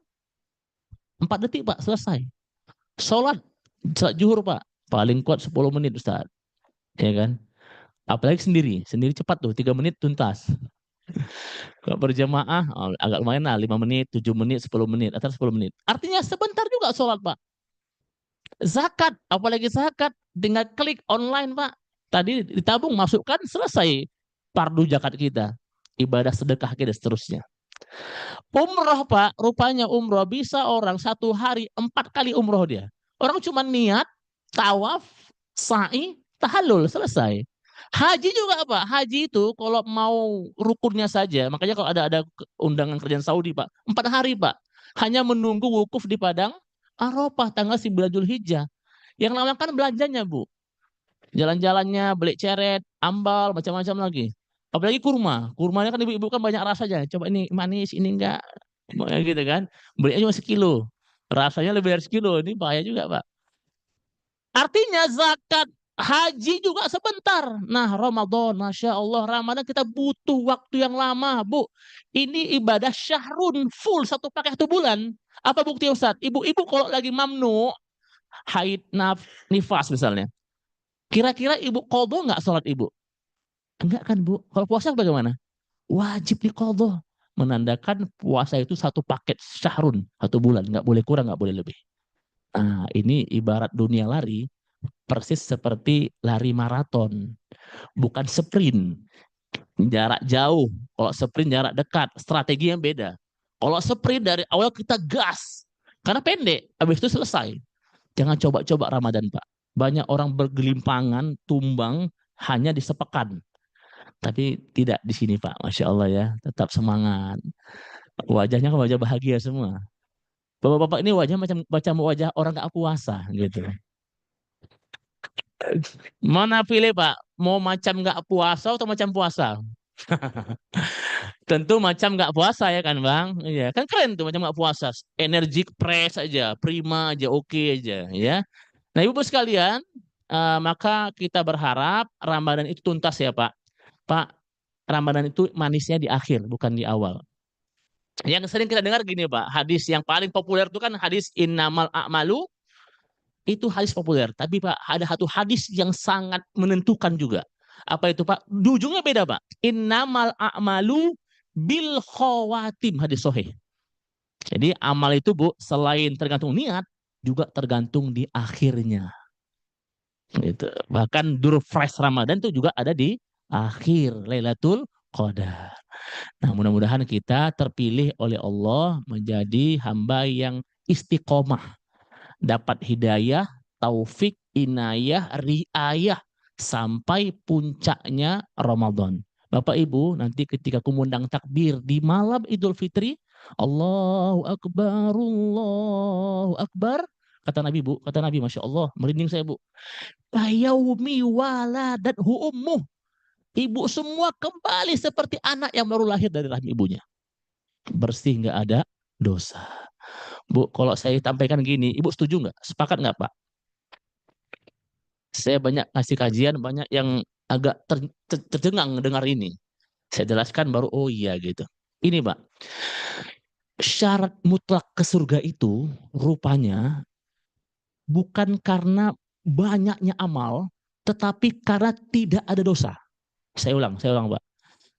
4 detik Pak selesai. Salat zuhur Pak, paling kuat 10 menit Ustaz. Ya kan? Apalagi sendiri cepat tuh 3 menit tuntas. Kalau berjamaah agak lumayan lah 5 menit, 7 menit, 10 menit, atau 10 menit. Artinya sebentar juga sholat Pak. Zakat, apalagi zakat, tinggal klik online Pak. Tadi ditabung, masukkan, selesai fardu zakat kita. Ibadah sedekah kita seterusnya. Umroh Pak, rupanya umroh bisa orang 1 hari 4 kali umroh dia. Orang cuma niat, tawaf, sa'i, tahallul, selesai. Haji juga Pak, haji itu kalau mau rukunnya saja, makanya kalau ada undangan kerjaan Saudi Pak, 4 hari Pak, hanya menunggu wukuf di Padang Arafah tanggal 9 Zulhijjah. Yang namanya kan belanjanya Bu, jalan-jalannya, beli ceret, ambal, macam-macam lagi. Apalagi kurma, kurmanya kan ibu-ibu kan banyak rasanya. Coba ini manis, ini enggak, gitu kan. Belinya cuma sekilo, rasanya lebih dari sekilo, ini bahaya juga Pak. Artinya zakat, haji juga sebentar. Nah Ramadan, Masya Allah, Ramadan kita butuh waktu yang lama Bu. Ini ibadah syahrun full, 1 paket 1 bulan. Apa bukti Ustaz? Ibu-ibu kalau lagi mamnu, haid, nifas misalnya, kira-kira ibu qadha nggak sholat ibu? Enggak kan Bu? Kalau puasa bagaimana? Wajib diqadha. Menandakan puasa itu 1 paket syahrun, 1 bulan, nggak boleh kurang, nggak boleh lebih. Nah, ini ibarat dunia lari, persis seperti lari maraton, bukan sprint. Jarak jauh, kalau sprint jarak dekat, strategi yang beda. Kalau sprint dari awal kita gas, karena pendek, habis itu selesai. Jangan coba-coba Ramadan Pak. Banyak orang bergelimpangan, tumbang hanya di sepekan. Tapi tidak di sini Pak, Masya Allah ya, tetap semangat. Wajahnya kan wajah bahagia semua. Bapak-bapak ini wajah macam wajah orang nggak puasa gitu. Mana pilih Pak? Mau macam nggak puasa atau macam puasa? Tentu macam nggak puasa ya kan Bang? Iya, kan keren tuh macam nggak puasa. Energik, fresh aja, prima aja, oke aja ya. Nah, Ibu sekalian, maka kita berharap Ramadan itu tuntas ya, Pak. Pak, Ramadan itu manisnya di akhir, bukan di awal. Yang sering kita dengar gini, Pak, hadis yang paling populer itu kan hadis innamal a'malu, itu hadis populer. Tapi Pak, ada satu hadis yang sangat menentukan juga. Apa itu, Pak? Di ujungnya beda, Pak. Innamal a'malu bil khawatim, hadis sahih. Jadi amal itu, Bu, selain tergantung niat, juga tergantung di akhirnya. Gitu. Bahkan fresh Ramadan itu juga ada di akhir Lailatul Qadar. Nah, mudah-mudahan kita terpilih oleh Allah menjadi hamba yang istiqomah, dapat hidayah, taufik, inayah, riayah sampai puncaknya Ramadan. Bapak Ibu, nanti ketika kumandang takbir di malam Idul Fitri, Allahu Akbar, Allahu Akbar. Kata Nabi, Bu, kata Nabi, Masya Allah, merinding saya, Bu. Kayaumi waladathu ummuh. Ibu semua kembali seperti anak yang baru lahir dari rahim ibunya. Bersih, nggak ada dosa. Bu, kalau saya sampaikan gini, Ibu setuju nggak? Sepakat nggak, Pak? Saya banyak kasih kajian, banyak yang agak tercengang dengar ini. Saya jelaskan baru, oh iya gitu. Ini, Pak. Syarat mutlak ke surga itu rupanya bukan karena banyaknya amal, tetapi karena tidak ada dosa. Saya ulang, Pak.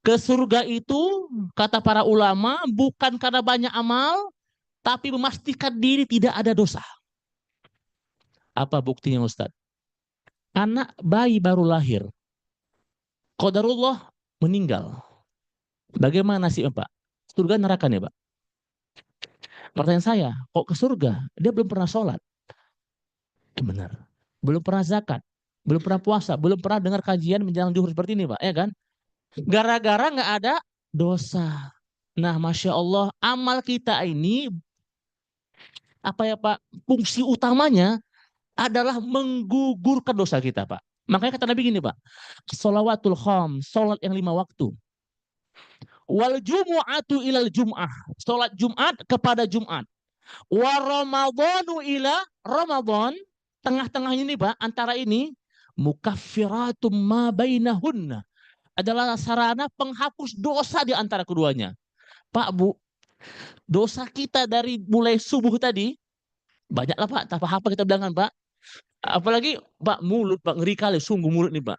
Ke surga itu, kata para ulama, bukan karena banyak amal, tapi memastikan diri tidak ada dosa. Apa buktinya, Ustadz? Anak bayi baru lahir, qadarullah meninggal. Bagaimana sih, Pak? Surga neraka nih, Pak? Pertanyaan saya, kok ke surga? Dia belum pernah sholat. Benar. Belum pernah zakat. Belum pernah puasa. Belum pernah dengar kajian menjelang zuhur seperti ini, Pak. Ya kan? Gara-gara nggak ada dosa. Nah, Masya Allah, amal kita ini, apa ya Pak, fungsi utamanya adalah menggugurkan dosa kita, Pak. Makanya kata Nabi gini, Pak, sholawatul kham, sholat yang 5 waktu. Wal jumu'atu ilal jum'ah, sholat Jumat kepada Jumat. Wa ramadhanu ila Ramadan, tengah-tengahnya ini, Pak, antara ini, mukaffiratum ma bainahunna, adalah sarana penghapus dosa di antara keduanya. Pak, Bu, dosa kita dari mulai subuh tadi, banyaklah Pak, apa kita bilang kan Pak. Apalagi Pak, mulut Pak, ngeri kali, sungguh mulut nih Pak.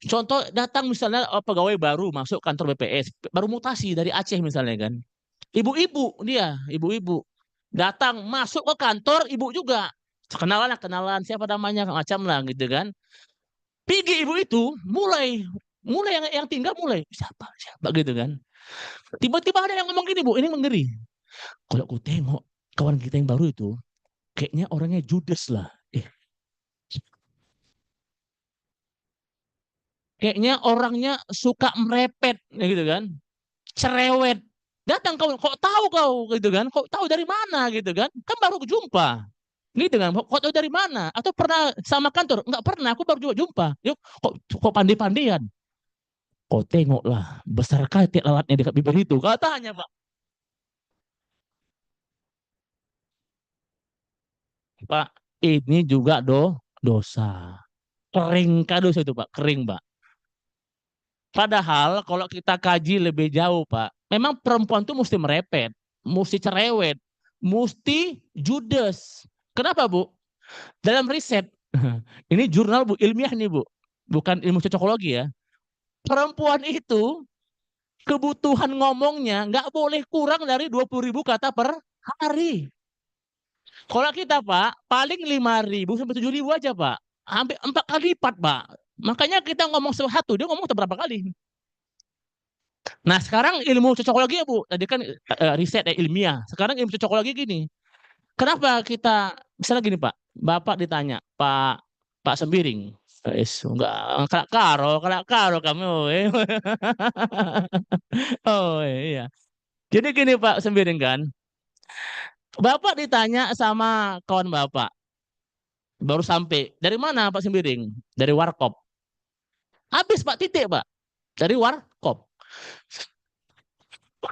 Contoh datang misalnya pegawai baru masuk kantor BPS, baru mutasi dari Aceh misalnya kan. Ibu-ibu dia, ibu-ibu. Datang masuk ke kantor, ibu juga. Kenalan siapa namanya macam lah gitu kan. Pergi ibu itu mulai yang tinggal mulai siapa gitu kan. Tiba-tiba ada yang ngomong gini, Bu, ini mengeri. Kalau aku tengok kawan kita yang baru itu, kayaknya orangnya judes lah. Kayaknya orangnya suka merepet, gitu kan. Cerewet. Datang kau, kok tahu kau, gitu kan. Kok tahu dari mana, gitu kan. Kan baru jumpa. Gitu kan, kok tahu dari mana? Atau pernah sama kantor? Enggak pernah, aku baru juga jumpa. Yuk, kok pandai-pandaian? Kau tengoklah, besar kali tiap lalatnya dekat bibir itu. Katanya, Pak. Pak, ini juga dosa. Kering kado itu Pak, kering Pak. Padahal kalau kita kaji lebih jauh Pak, memang perempuan itu mesti merepet, mesti cerewet, mesti judes. Kenapa Bu? Dalam riset, ini jurnal Bu, ilmiah nih Bu, bukan ilmu cocokologi ya. Perempuan itu kebutuhan ngomongnya nggak boleh kurang dari 20.000 kata per hari. Kalau kita Pak, paling 5.000 sampai 7.000 aja Pak. Hampir 4 kali lipat Pak. Makanya kita ngomong satu, dia ngomong berapa kali. Nah sekarang ilmu cocokologi ya Bu, tadi kan riset ilmiah. Sekarang ilmu cocokologi gini. Kenapa kita, misalnya gini Pak, Bapak ditanya, Pak Sembiring, enggak karo kamu. Oh iya. Jadi gini Pak Sembiring kan, Bapak ditanya sama kawan Bapak, baru sampai, dari mana Pak Sembiring? Dari Warkop. Habis Pak, titik Pak, dari Warkop.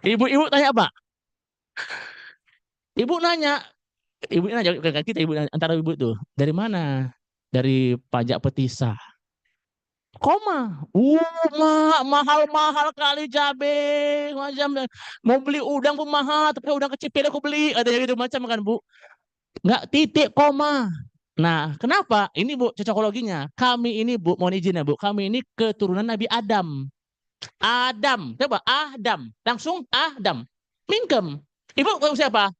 Ibu-ibu tanya apa? Ibu nanya, ibu nanya ke kita, ibu nanya, antara ibu tuh dari mana? Dari pajak petisah. Koma, mahal-mahal kali cabe, macam mau beli udang pun mahal, tapi udang kecipir aku beli, ada gitu macam kan Bu? Nggak titik koma. Nah, kenapa? Ini Bu, cocokologinya. Kami ini Bu, mohon izin ya Bu, kami ini keturunan Nabi Adam. Adam, coba Adam, langsung Adam, mingkem. Ibu tahu siapa?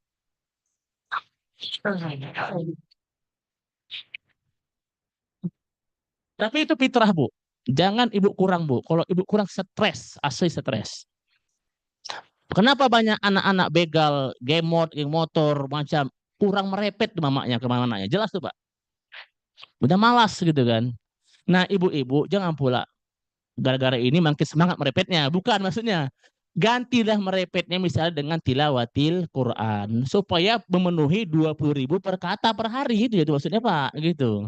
Tapi itu fitrah Bu. Jangan ibu kurang Bu. Kalau ibu kurang stres, asli stres. Kenapa banyak anak-anak begal, gemot, geng motor, macam kurang merepet mamanya kemana-mana? Jelas tuh Pak. Udah malas gitu kan. Nah ibu-ibu jangan pula gara-gara ini makin semangat merepetnya. Bukan maksudnya. Gantilah merepetnya misalnya dengan tilawatil Quran. Supaya memenuhi 20.000 per kata per hari. Itu ya maksudnya Pak. Gitu.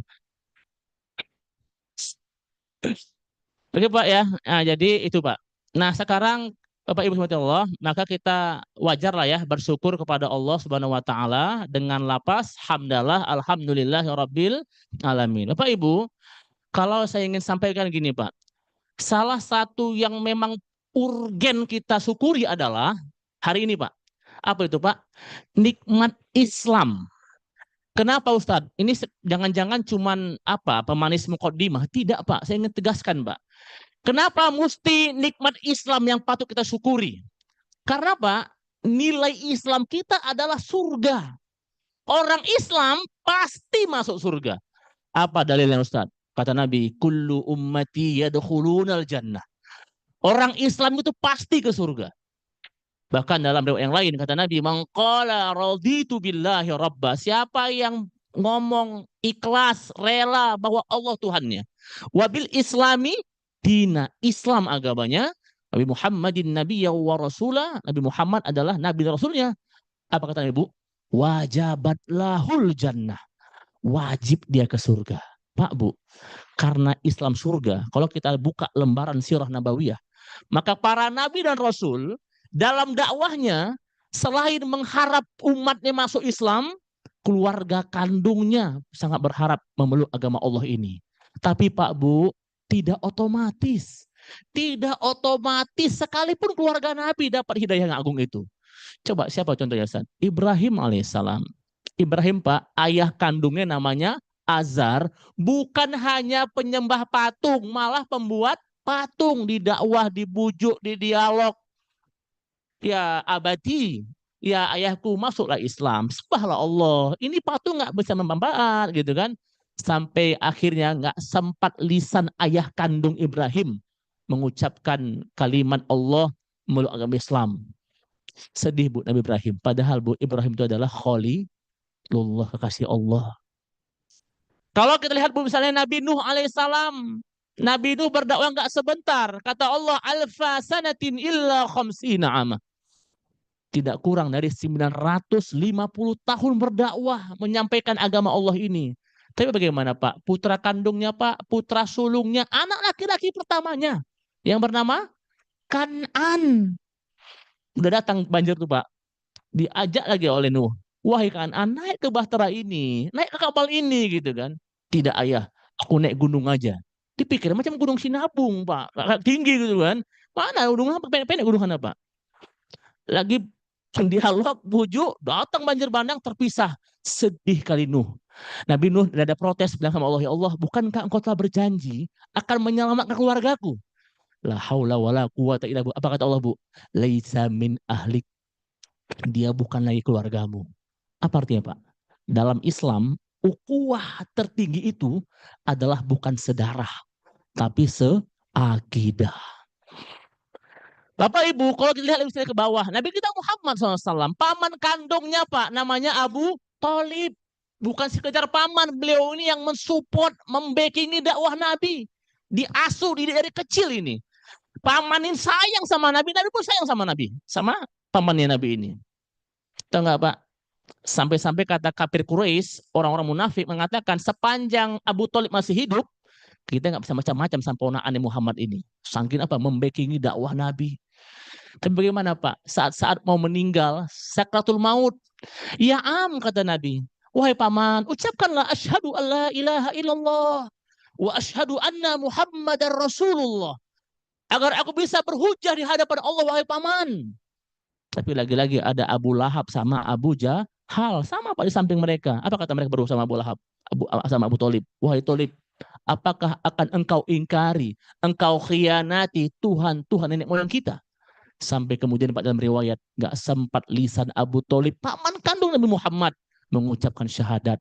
Oke Pak ya. Nah, jadi itu Pak. Nah sekarang Bapak Ibu subhanahu Allah, maka kita wajar lah ya bersyukur kepada Allah Subhanahu wa taala dengan lapas hamdalah alhamdulillahirabbil alamin. Bapak Ibu, kalau saya ingin sampaikan gini Pak. Salah satu yang memang urgen kita syukuri adalah hari ini Pak. Apa itu Pak? Nikmat Islam. Kenapa Ustadz? Ini jangan-jangan cuman apa pemanis mukaddimah? Tidak Pak, saya ingin tegaskan Pak. Kenapa mesti nikmat Islam yang patut kita syukuri? Karena Pak, nilai Islam kita adalah surga. Orang Islam pasti masuk surga. Apa dalilnya Ustadz? Kata Nabi, kullu ummati yadkhulunal jannah. Orang Islam itu pasti ke surga. Bahkan dalam riwayat yang lain kata Nabi, man qala raditu billahi rabba. Siapa yang ngomong ikhlas, rela bahwa Allah Tuhannya. Wabil islami dina, Islam agamanya. Nabi Muhammadin nabiyya wa rasulah. Nabi Muhammad adalah nabi dan rasulnya. Apa kata Nabi Bu? Wajabat lahul jannah. Wajib dia ke surga. Pak Bu, karena Islam surga, kalau kita buka lembaran sirah nabawiyah, maka para nabi dan rasul dalam dakwahnya selain mengharap umatnya masuk Islam, keluarga kandungnya sangat berharap memeluk agama Allah ini. Tapi Pak Bu, tidak otomatis. Tidak otomatis sekalipun keluarga nabi dapat hidayah yang agung itu. Coba siapa contohnya Ustaz? Ibrahim alaihissalam. Ibrahim Pak, ayah kandungnya namanya Azar, bukan hanya penyembah patung, malah pembuat patung, didakwah, dibujuk, di dialog. Ya abadi, ya ayahku masuklah Islam, sembahlah Allah. Ini patung nggak bisa membanbat gitu kan? Sampai akhirnya nggak sempat lisan ayah kandung Ibrahim mengucapkan kalimat Allah memeluk agama Islam. Sedih Bu Nabi Ibrahim. Padahal Bu Ibrahim itu adalah Khalilullah, kekasih Allah. Kalau kita lihat misalnya Nabi Nuh alaihissalam. Nabi Nuh berdakwah nggak sebentar. Kata Allah, alfa sanatin illa khamsina amah. Tidak kurang dari 950 tahun berdakwah menyampaikan agama Allah ini. Tapi bagaimana Pak? Putra kandungnya Pak, putra sulungnya, anak laki-laki pertamanya. Yang bernama Kan'an. Udah datang banjir tuh Pak. Diajak lagi oleh Nuh. Wahai Kan'an, naik ke bahtera ini. Naik ke kapal ini gitu kan. Tidak ayah, aku naik gunung aja. Dipikir macam gunung Sinabung Pak, tinggi gitu kan. Mana gunung apa, pendek-pendek gunung mana Pak. Lagi dialog, bujuk, datang banjir bandang, terpisah. Sedih kali Nuh. Nabi Nuh ada protes bilang sama Allah, ya Allah, bukankah engkau telah berjanji akan menyelamatkan keluargaku? La haula wala quwata illa billah. Apa kata Allah Bu? Laisa min ahlik. Dia bukan lagi keluargamu. Apa artinya Pak? Dalam Islam, ukhuwah tertinggi itu adalah bukan sedarah, tapi seakidah. Bapak Ibu, kalau kita lihat misalnya ke bawah, Nabi kita Muhammad SAW, paman kandungnya Pak, namanya Abu Thalib. Bukan sekedar paman, beliau ini yang mensupport, membackingi dakwah Nabi. Diasuh dari kecil ini. Paman ini sayang sama Nabi, Nabi pun sayang sama Nabi. Sama pamannya Nabi ini. Tahu nggak Pak? Sampai-sampai kata kafir Quraisy, orang-orang munafik mengatakan sepanjang Abu Thalib masih hidup, Kita nggak bisa macam-macam sama ponakan Muhammad ini. Saking apa? Membackingi dakwah Nabi. Tapi bagaimana Pak? Saat-saat mau meninggal, sakratul maut. Ya kata Nabi. Wahai paman, ucapkanlah asyhadu alla ilaha illallah wa asyhadu anna Muhammadar Rasulullah. Agar aku bisa berhujjah di hadapan Allah, wahai paman. Tapi lagi-lagi ada Abu Lahab sama Abu Jahal. Sama Pak di samping mereka. Apa kata mereka berdua sama Abu Lahab? Sama Abu Thalib. Wahai Thalib, apakah akan engkau ingkari, engkau khianati Tuhan nenek moyang kita? Sampai kemudian Pak dalam riwayat, gak sempat lisan Abu Thalib, paman kandung Nabi Muhammad, mengucapkan syahadat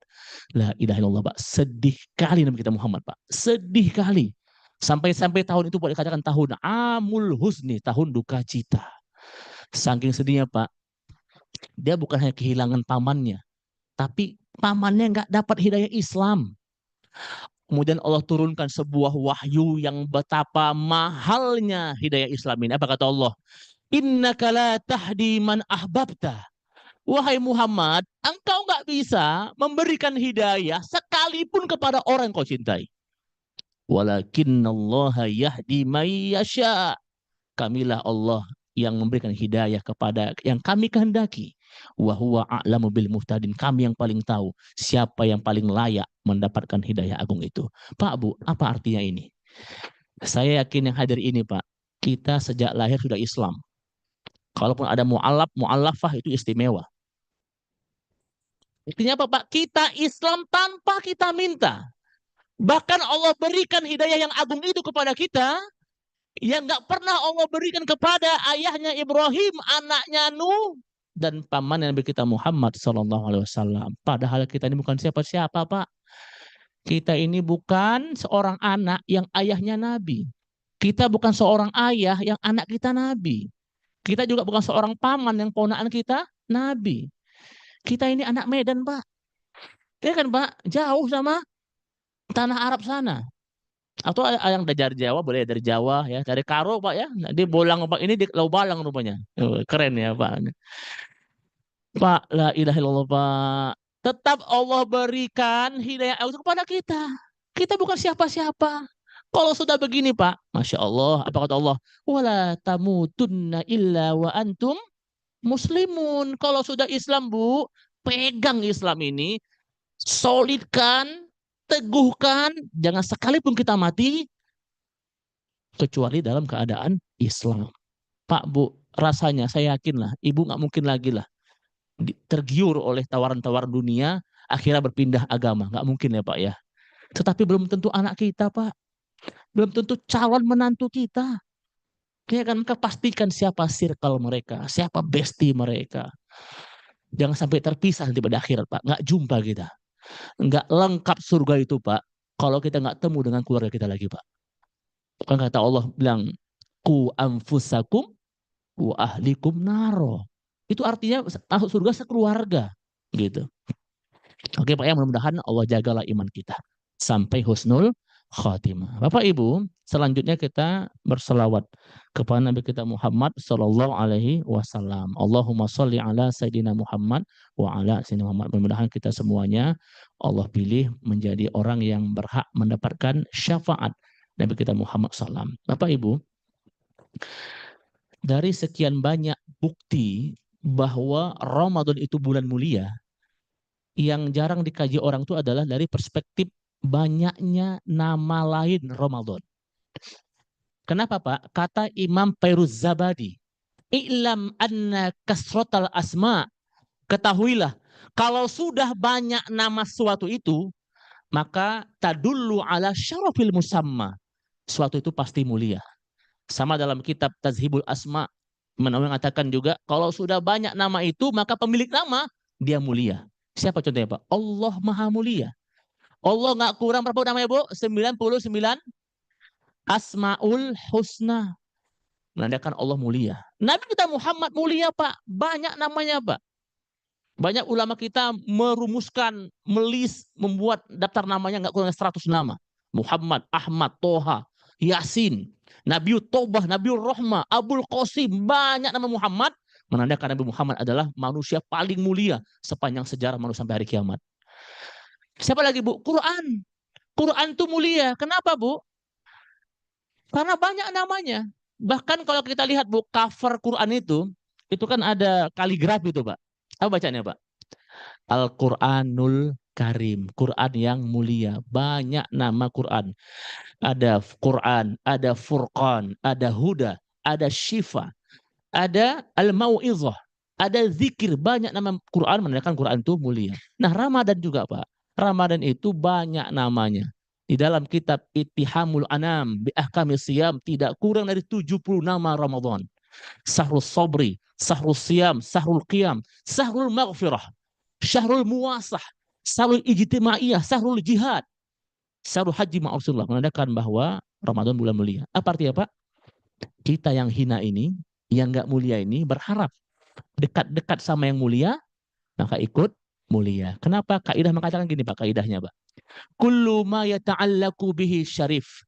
la ilaha illallah, Pak. Sedih kali Nabi kita Muhammad, Pak. Sedih kali. Sampai tahun itu Pak dikatakan tahun Amul Husni, tahun duka cita. Saking sedihnya Pak, dia bukan hanya kehilangan pamannya, tapi pamannya nggak dapat hidayah Islam. Kemudian Allah turunkan sebuah wahyu yang betapa mahalnya hidayah Islam ini. Apa kata Allah? Innaka la tahdi man ahbabta. Wahai Muhammad, engkau nggak bisa memberikan hidayah sekalipun kepada orang yang kau cintai. Walakinnallaha yahdi may yasha. Kamilah Allah yang memberikan hidayah kepada yang kami kehendaki. Wa huwa a'lamu bil muhtadin. Kami yang paling tahu siapa yang paling layak mendapatkan hidayah agung itu. Pak, Bu, apa artinya ini? Saya yakin yang hadir ini, Pak, kita sejak lahir sudah Islam. Kalaupun ada mu'allafah itu istimewa. Artinya apa, Pak? Kita Islam tanpa kita minta. Bahkan Allah berikan hidayah yang agung itu kepada kita yang nggak pernah Allah berikan kepada ayahnya Ibrahim, anaknya Nuh, dan paman Nabi kita Muhammad SAW. Padahal kita ini bukan siapa-siapa, Pak. Kita ini bukan seorang anak yang ayahnya Nabi. Kita bukan seorang ayah yang anak kita Nabi. Kita juga bukan seorang paman yang ponakan kita Nabi. Kita ini anak Medan, Pak. Ya kan, Pak? Jauh sama tanah Arab sana. Atau yang dari Jawa, boleh dari Jawa ya, dari Karo Pak ya. Nah, dia bolang Pak, ini di Lau Balang rupanya. Keren ya Pak. Pak, la ilaha illallah Pak. Tetap Allah berikan hidayah itu kepada kita. Kita bukan siapa-siapa. Kalau sudah begini Pak, Masya Allah, apa kata Allah? Wala tamutunna illa wa antum muslimun. Kalau sudah Islam Bu, pegang Islam ini, solidkan, teguhkan, jangan sekalipun kita mati kecuali dalam keadaan Islam. Pak, Bu, rasanya saya yakin lah, Ibu nggak mungkin lagi lah tergiur oleh tawaran-tawaran dunia, akhirnya berpindah agama. Nggak mungkin ya Pak ya. Tetapi belum tentu anak kita Pak. Belum tentu calon menantu kita. Ya kan, maka pastikan siapa circle mereka, siapa bestie mereka. Jangan sampai terpisah nanti pada akhirat Pak. Nggak jumpa kita. Nggak lengkap surga itu Pak kalau kita nggak temu dengan keluarga kita lagi Pak. Kan kata Allah bilang ku anfusakum wa ahlikum naro. Itu artinya masuk surga sekeluarga gitu. Oke Pak ya, mudah-mudahan Allah jagalah iman kita sampai husnul khatimah. Bapak Ibu, selanjutnya kita berselawat kepada Nabi kita Muhammad sallallahu alaihi wasallam. Allahumma sholli ala sayyidina Muhammad wa ala sayyidina Muhammad. Mudah-mudahan kita semuanya Allah pilih menjadi orang yang berhak mendapatkan syafaat Nabi kita Muhammad sallam. Bapak Ibu, dari sekian banyak bukti bahwa Ramadan itu bulan mulia, yang jarang dikaji orang itu adalah dari perspektif banyaknya nama lain Ramadan. Kenapa Pak? Kata Imam Fairuz Zabadi, "I'lam anna kasratal asma." Ketahuilah, kalau sudah banyak nama suatu itu, maka tadullu ala syarafil musamma. Suatu itu pasti mulia. Sama dalam kitab Tazhibul Asma, mengatakan juga, kalau sudah banyak nama itu, maka pemilik nama, dia mulia. Siapa contohnya Pak? Allah Maha Mulia. Allah nggak kurang berapa namanya Bu? 99 Asmaul Husna. Menandakan Allah mulia. Nabi kita Muhammad mulia Pak. Banyak namanya Pak. Banyak ulama kita merumuskan, membuat daftar namanya nggak kurang 100 nama. Muhammad, Ahmad, Toha, Yasin, Nabiul Tobah, Nabiul Rahmah, Abul Qasim. Banyak nama Muhammad. Menandakan Nabi Muhammad adalah manusia paling mulia sepanjang sejarah manusia sampai hari kiamat. Siapa lagi Bu? Quran. Quran itu mulia. Kenapa, Bu? Karena banyak namanya. Bahkan kalau kita lihat, Bu, cover Quran itu kan ada kaligrafi itu, Pak. Apa bacanya, Pak? Al-Quranul Karim. Quran yang mulia. Banyak nama Quran. Ada Quran, ada Furqan, ada Huda, ada Syifa, ada Al-Mau'izah, ada zikir. Banyak nama Quran menandakan Quran itu mulia. Nah, Ramadan juga, Pak. Ramadan itu banyak namanya. Di dalam kitab Ittihamul Anam bi Ahkamis Siyam tidak kurang dari 70 nama Ramadan. Sahrul Sabri, Sahrul Siyam, Sahrul Qiyam, Sahrul Maghfirah, Syahrul Muwasah, Sahrul Ijtimaiyah, Sahrul Jihad, Sahrul Haji Ma'ursullah, menandakan bahwa Ramadan bulan mulia. Apa artinya, Pak? Kita yang hina ini, yang nggak mulia ini, berharap dekat-dekat sama yang mulia, maka ikut mulia. Kenapa? Kaidah mengatakan gini, Pak, kaidahnya, Pak. Kullu ma yata'allaku bihi syarif.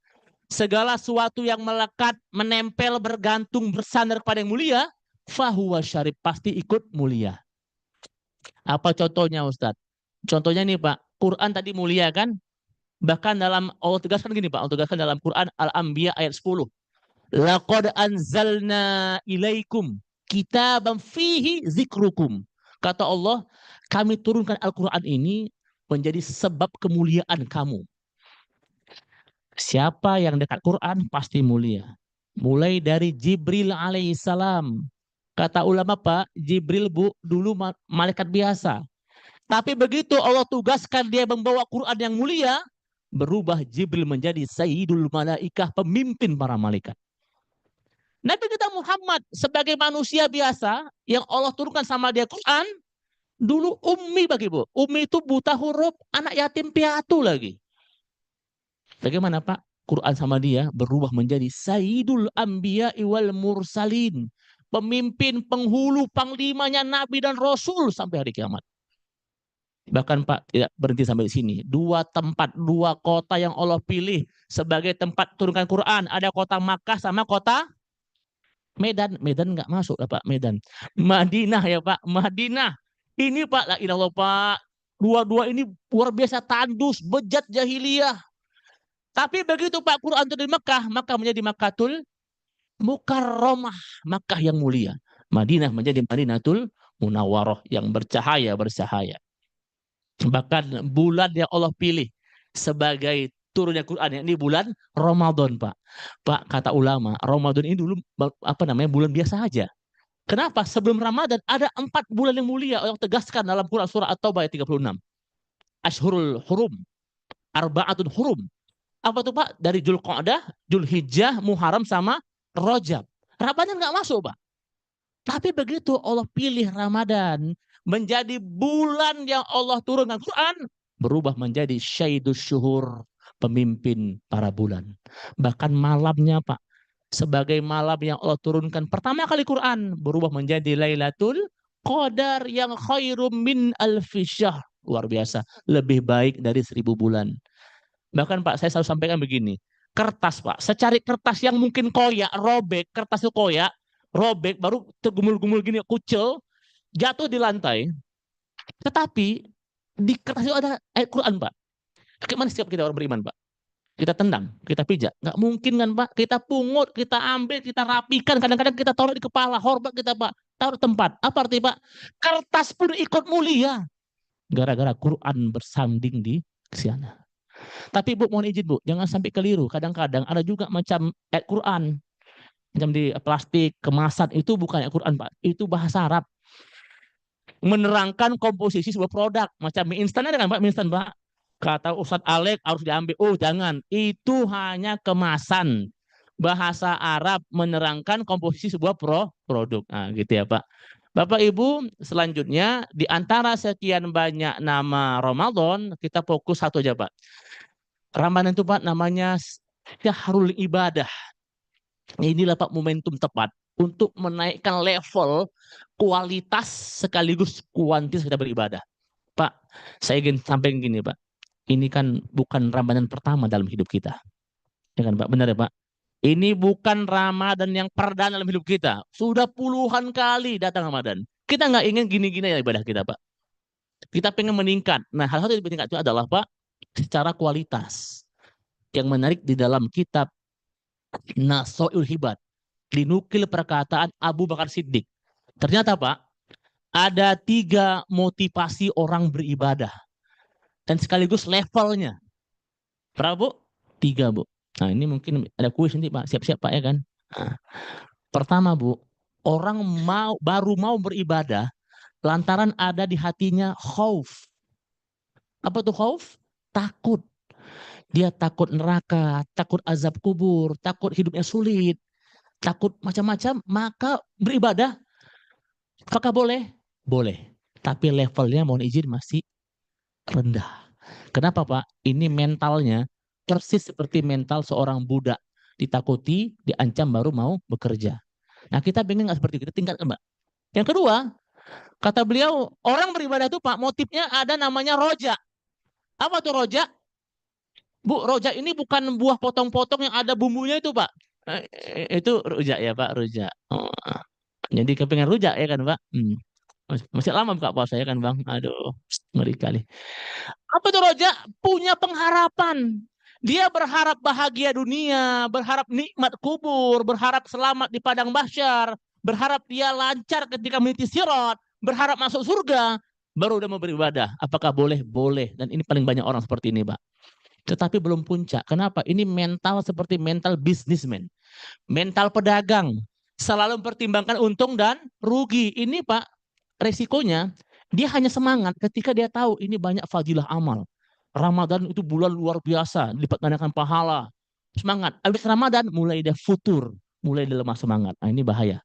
Segala sesuatu yang melekat, menempel, bergantung, bersandar kepada yang mulia, fahuwa syarif, pasti ikut mulia. Apa contohnya, Ustadz? Contohnya nih, Pak, Quran tadi mulia kan? Bahkan dalam Allah tegaskan gini, Pak, Allah tegaskan dalam Quran Al-Anbiya ayat 10. Laqad anzalna ilaikum kitaban fihi zikrukum. Kata Allah, kami turunkan Al-Quran ini menjadi sebab kemuliaan kamu. Siapa yang dekat Quran pasti mulia. Mulai dari Jibril alaihissalam. Kata ulama, Pak, Jibril, Bu, dulu malaikat biasa. Tapi begitu Allah tugaskan dia membawa Quran yang mulia, berubah Jibril menjadi Sayyidul Malaikah, pemimpin para malaikat. Nabi kita Muhammad sebagai manusia biasa yang Allah turunkan sama dia Quran, dulu ummi bagi, Bu. Ummi itu buta huruf, anak yatim piatu lagi. Bagaimana, Pak? Quran sama dia berubah menjadi Sayyidul Anbiya wal Mursalin. Pemimpin, penghulu, panglimanya Nabi dan Rasul sampai hari kiamat. Bahkan, Pak, tidak berhenti sampai di sini. Dua tempat, dua kota yang Allah pilih sebagai tempat turunkan Quran. Ada kota Makkah sama kota Medan. Medan nggak masuk, Pak, Medan. Madinah ya, Pak. Madinah. Ini, Pak, la ilallah, Pak. Dua-dua ini luar biasa tandus, bejat jahiliyah. Tapi begitu, Pak, Quran itu di Mekah, maka menjadi Makkatul Mukarramah, Makkah yang mulia. Madinah menjadi Madinatul Munawwarah yang bercahaya. Bahkan bulan yang Allah pilih sebagai turunnya Quran ini bulan Ramadan, Pak. Pak, kata ulama, Ramadan ini dulu bulan biasa aja. Kenapa? Sebelum Ramadan ada 4 bulan yang mulia yang tegaskan dalam Quran surah At-Taubah ayat 36. Ashhurul Hurum, Arba'atun Hurum. Apa tuh, Pak? Dari Dzulqa'dah, Dzulhijjah, Muharram sama Rajab. Ramadan nggak masuk, Pak. Tapi begitu Allah pilih Ramadan menjadi bulan yang Allah turunkan Quran, berubah menjadi Syaidus Syuhur, pemimpin para bulan. Bahkan malamnya, Pak, sebagai malam yang Allah turunkan pertama kali Quran, berubah menjadi Lailatul Qadar yang khairum min alfi syahr. Luar biasa, lebih baik dari 1000 bulan. Bahkan, Pak, saya selalu sampaikan begini, kertas, Pak, secari kertas yang mungkin koyak, robek, kertas itu koyak, robek, baru tergumul-gumul gini, kucel, jatuh di lantai. Tetapi di kertas itu ada ayat Quran, Pak. Bagaimana sikap kita orang beriman, Pak? Kita tendang, kita pijak. Nggak mungkin kan, Pak? Kita pungut, kita ambil, kita rapikan. Kadang-kadang kita taruh di kepala, hormat kita, Pak. Taruh tempat. Apa artinya, Pak? Kertas pun ikut mulia. Gara-gara Quran bersanding di sana. Tapi, Bu, mohon izin, Bu, jangan sampai keliru. Kadang-kadang ada juga macam ayat Quran. Macam di plastik, kemasan, itu bukan ayat Quran, Pak. Itu bahasa Arab. Menerangkan komposisi sebuah produk. Macam mie instan ada kan, Pak? Mie instan, Pak. Kata Ustadz Alek harus diambil. Oh, jangan. Itu hanya kemasan. Bahasa Arab menerangkan komposisi sebuah produk. Nah, gitu ya, Pak. Bapak Ibu, selanjutnya di antara sekian banyak nama Ramadan, kita fokus satu aja, Pak. Ramadan itu, Pak, namanya Syahrul Ibadah. Inilah, Pak, momentum tepat untuk menaikkan level kualitas sekaligus kuantitas kita beribadah. Pak, saya ingin sampaikan gini, Pak. Ini kan bukan Ramadan pertama dalam hidup kita. Ya kan, Pak? Benar ya, Pak? Ini bukan Ramadan yang perdana dalam hidup kita. Sudah puluhan kali datang Ramadan. Kita nggak ingin gini-gini ya ibadah kita, Pak. Kita pengen meningkat. Nah, hal satu yang meningkat itu adalah, Pak, secara kualitas. Yang menarik di dalam kitab Nasoil Hibat, dinukil perkataan Abu Bakar Siddiq. Ternyata Pak, ada 3 motivasi orang beribadah. Dan sekaligus levelnya. Berapa Bu? 3 Bu. Nah ini mungkin ada kuis nanti Pak, siap-siap Pak ya kan. Nah, pertama Bu, orang baru mau beribadah lantaran ada di hatinya khauf. Apa tuh khauf? Takut. Dia takut neraka, takut azab kubur, takut hidupnya sulit, takut macam-macam, maka beribadah. Apakah boleh? Boleh. Tapi levelnya mohon izin masih rendah. Kenapa Pak? Ini mentalnya persis seperti mental seorang budak. Ditakuti, diancam baru mau bekerja. Nah kita pengen nggak seperti itu, tingkatkan Mbak. Yang kedua, kata beliau, orang beribadah itu Pak, motifnya ada namanya roja. Apa tuh roja? Bu, rojak ini bukan buah potong-potong yang ada bumbunya itu, Pak. Itu rujak ya, Pak, rujak. Oh. Jadi kepengen rujak ya kan, Pak? Masih lama buka puasa ya kan, Bang? Aduh, ngeri kali. Apa itu rojak? Punya pengharapan. Dia berharap bahagia dunia, berharap nikmat kubur, berharap selamat di padang mahsyar, berharap dia lancar ketika meniti sirat, berharap masuk surga, baru udah mau beribadah. Apakah boleh? Boleh. Dan ini paling banyak orang seperti ini, Pak. Tetapi belum puncak. Kenapa? Ini mental seperti mental bisnismen. Mental pedagang. Selalu mempertimbangkan untung dan rugi. Ini Pak, resikonya dia hanya semangat ketika dia tahu ini banyak fadilah amal. Ramadan itu bulan luar biasa, lipat gandakan pahala. Semangat. Habis Ramadan mulai dia futur, mulai dia lemah semangat. Nah, ini bahaya.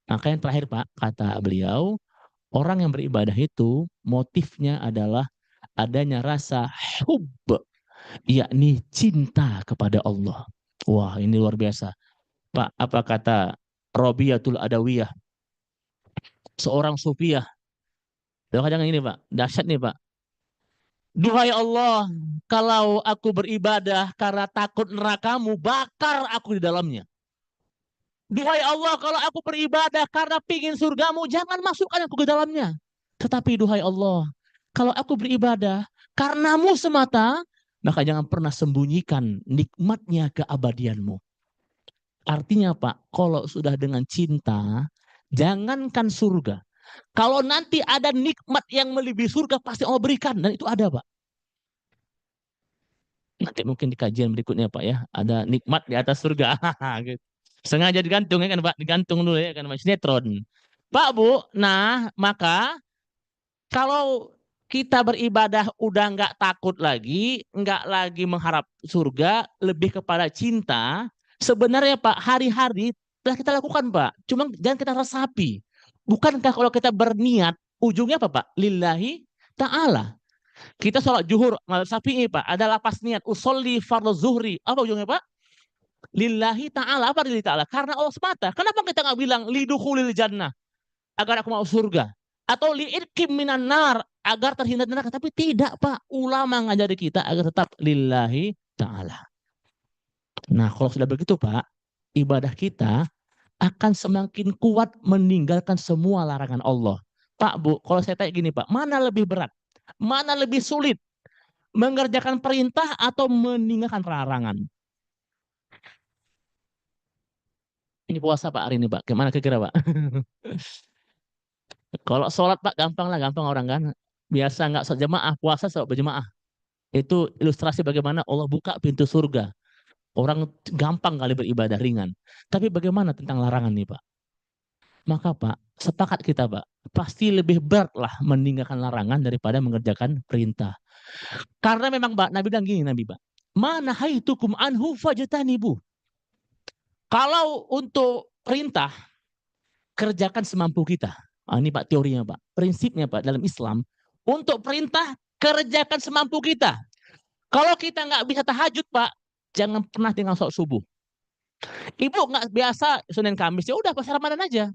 Maka yang terakhir Pak, kata beliau, orang yang beribadah itu motifnya adalah adanya rasa hub, yakni cinta kepada Allah. Wah, ini luar biasa. Pak, apa kata Robiyatul Adawiyah, seorang sufiah. Kadang ini Pak, dahsyat nih Pak. Duhai Allah, kalau aku beribadah karena takut nerakamu, bakar aku di dalamnya. Duhai Allah, kalau aku beribadah karena pingin surgamu, jangan masukkan aku ke dalamnya. Tetapi duhai Allah, kalau aku beribadah karenamu semata, maka jangan pernah sembunyikan nikmatnya keabadianmu. Artinya Pak, kalau sudah dengan cinta, jangankan surga. Kalau nanti ada nikmat yang melebihi surga, pasti Allah berikan. Dan itu ada Pak. Nanti mungkin di kajian berikutnya Pak ya, ada nikmat di atas surga. Gitu. Sengaja digantung ya kan Pak, digantung dulu ya kan sinetron. Pak Bu, nah maka kalau kita beribadah udah nggak takut lagi, nggak lagi mengharap surga, lebih kepada cinta. Sebenarnya Pak, hari-hari telah kita lakukan Pak. Cuma jangan kita resapi. Bukankah kalau kita berniat, ujungnya apa Pak? Lillahi ta'ala. Kita sholat zuhur, Syafi'i Pak, ada lapas niat, usolli fardhu zuhri. Apa ujungnya Pak? Lillahi ta'ala. Apa lillahi ta'ala? Karena Allah semata. Kenapa kita nggak bilang lidukhulil jannah? Agar aku mau surga. Atau li'irkim minan nar, agar terhindar dari neraka. Tapi tidak Pak, ulama ngajari kita agar tetap lillahi ta'ala. Nah kalau sudah begitu Pak, ibadah kita akan semakin kuat meninggalkan semua larangan Allah. Pak Bu, kalau saya tanya gini Pak, mana lebih berat? Mana lebih sulit? Mengerjakan perintah atau meninggalkan larangan? Ini puasa Pak hari ini Pak, gimana kira-kira Pak? Kalau sholat Pak gampang lah, gampang orang kan. Biasa nggak sholat jemaah, puasa sholat berjemaah. Itu ilustrasi bagaimana Allah buka pintu surga. Orang gampang kali beribadah ringan. Tapi bagaimana tentang larangan nih Pak? Maka Pak, sepakat kita Pak, pasti lebih berat lah meninggalkan larangan daripada mengerjakan perintah. Karena memang Pak, Nabi bilang gini Nabi Pak, mana haitukum anhu fajtanibu. Kalau untuk perintah, kerjakan semampu kita. Nah, ini Pak teorinya Pak. Prinsipnya Pak dalam Islam, untuk perintah, kerjakan semampu kita. Kalau kita nggak bisa tahajud Pak, jangan pernah tinggal sholat subuh. Ibu nggak biasa Senin Kamis, ya udah pas Ramadan aja.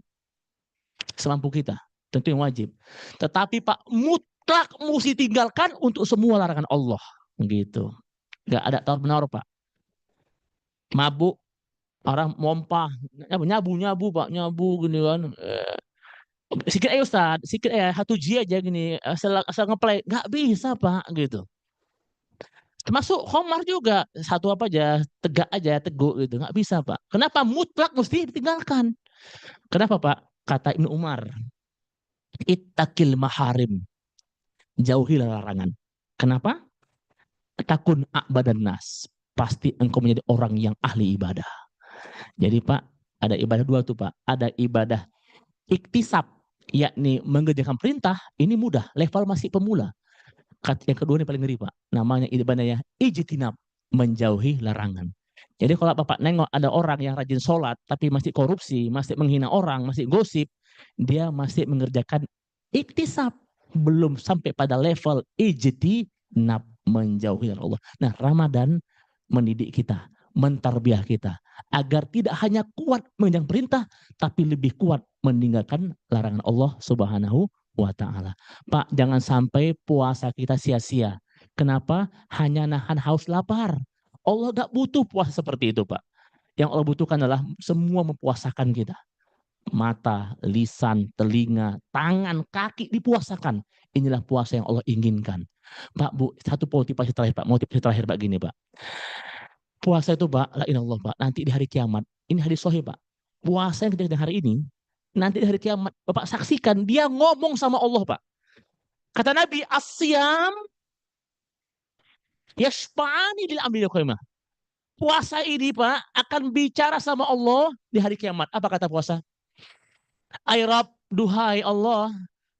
Semampu kita, tentu yang wajib. Tetapi Pak, mutlak mesti tinggalkan untuk semua larangan Allah. Gitu. Nggak ada tawar-menawar Pak. Mabuk, orang mompah, nyabu Pak, nyabu gini kan. Sikit aja Ustaz, sikit satu G aja gini, asal ngeplay. Nggak bisa Pak, gitu. Termasuk khomar juga, satu apa aja, tegak aja, teguk gitu, nggak bisa Pak. Kenapa? Mutlak mesti ditinggalkan. Kenapa Pak? Kata Ibnu Umar, ittaqil maharim, jauhilah larangan. Kenapa? Takun a'badan nas, pasti engkau menjadi orang yang ahli ibadah. Jadi Pak, ada ibadah dua tuh Pak. Ada ibadah iktisab, yakni mengerjakan perintah, ini mudah, level masih pemula. Yang kedua ini paling ngeri Pak, namanya ibadahnya ijtinab, menjauhi larangan. Jadi kalau Bapak nengok ada orang yang rajin sholat, tapi masih korupsi, masih menghina orang, masih gosip, dia masih mengerjakan iktisab, belum sampai pada level ijtinab, menjauhi dari Allah. Nah, Ramadan mendidik kita, mentarbiah kita, agar tidak hanya kuat mengerjakan perintah, tapi lebih kuat meninggalkan larangan Allah Subhanahu wa ta'ala. Pak, jangan sampai puasa kita sia-sia. Kenapa? Hanya nahan haus lapar. Allah gak butuh puasa seperti itu, Pak. Yang Allah butuhkan adalah semua mempuasakan kita. Mata, lisan, telinga, tangan, kaki dipuasakan. Inilah puasa yang Allah inginkan. Pak, Bu, satu motivasi terakhir, Pak. Motivasi terakhir, Pak, gini, Pak. Puasa itu, Pak, la ilallah, Pak. Nanti di hari kiamat. Ini hadis sahih, Pak. Puasa yang kita hari ini, nanti di hari kiamat, Bapak saksikan, dia ngomong sama Allah, Pak. Kata Nabi, as-siyam yashfa'ani lil amri qiyamah. Puasa ini, Pak, akan bicara sama Allah di hari kiamat. Apa kata puasa? Ay Rabb, duhai Allah,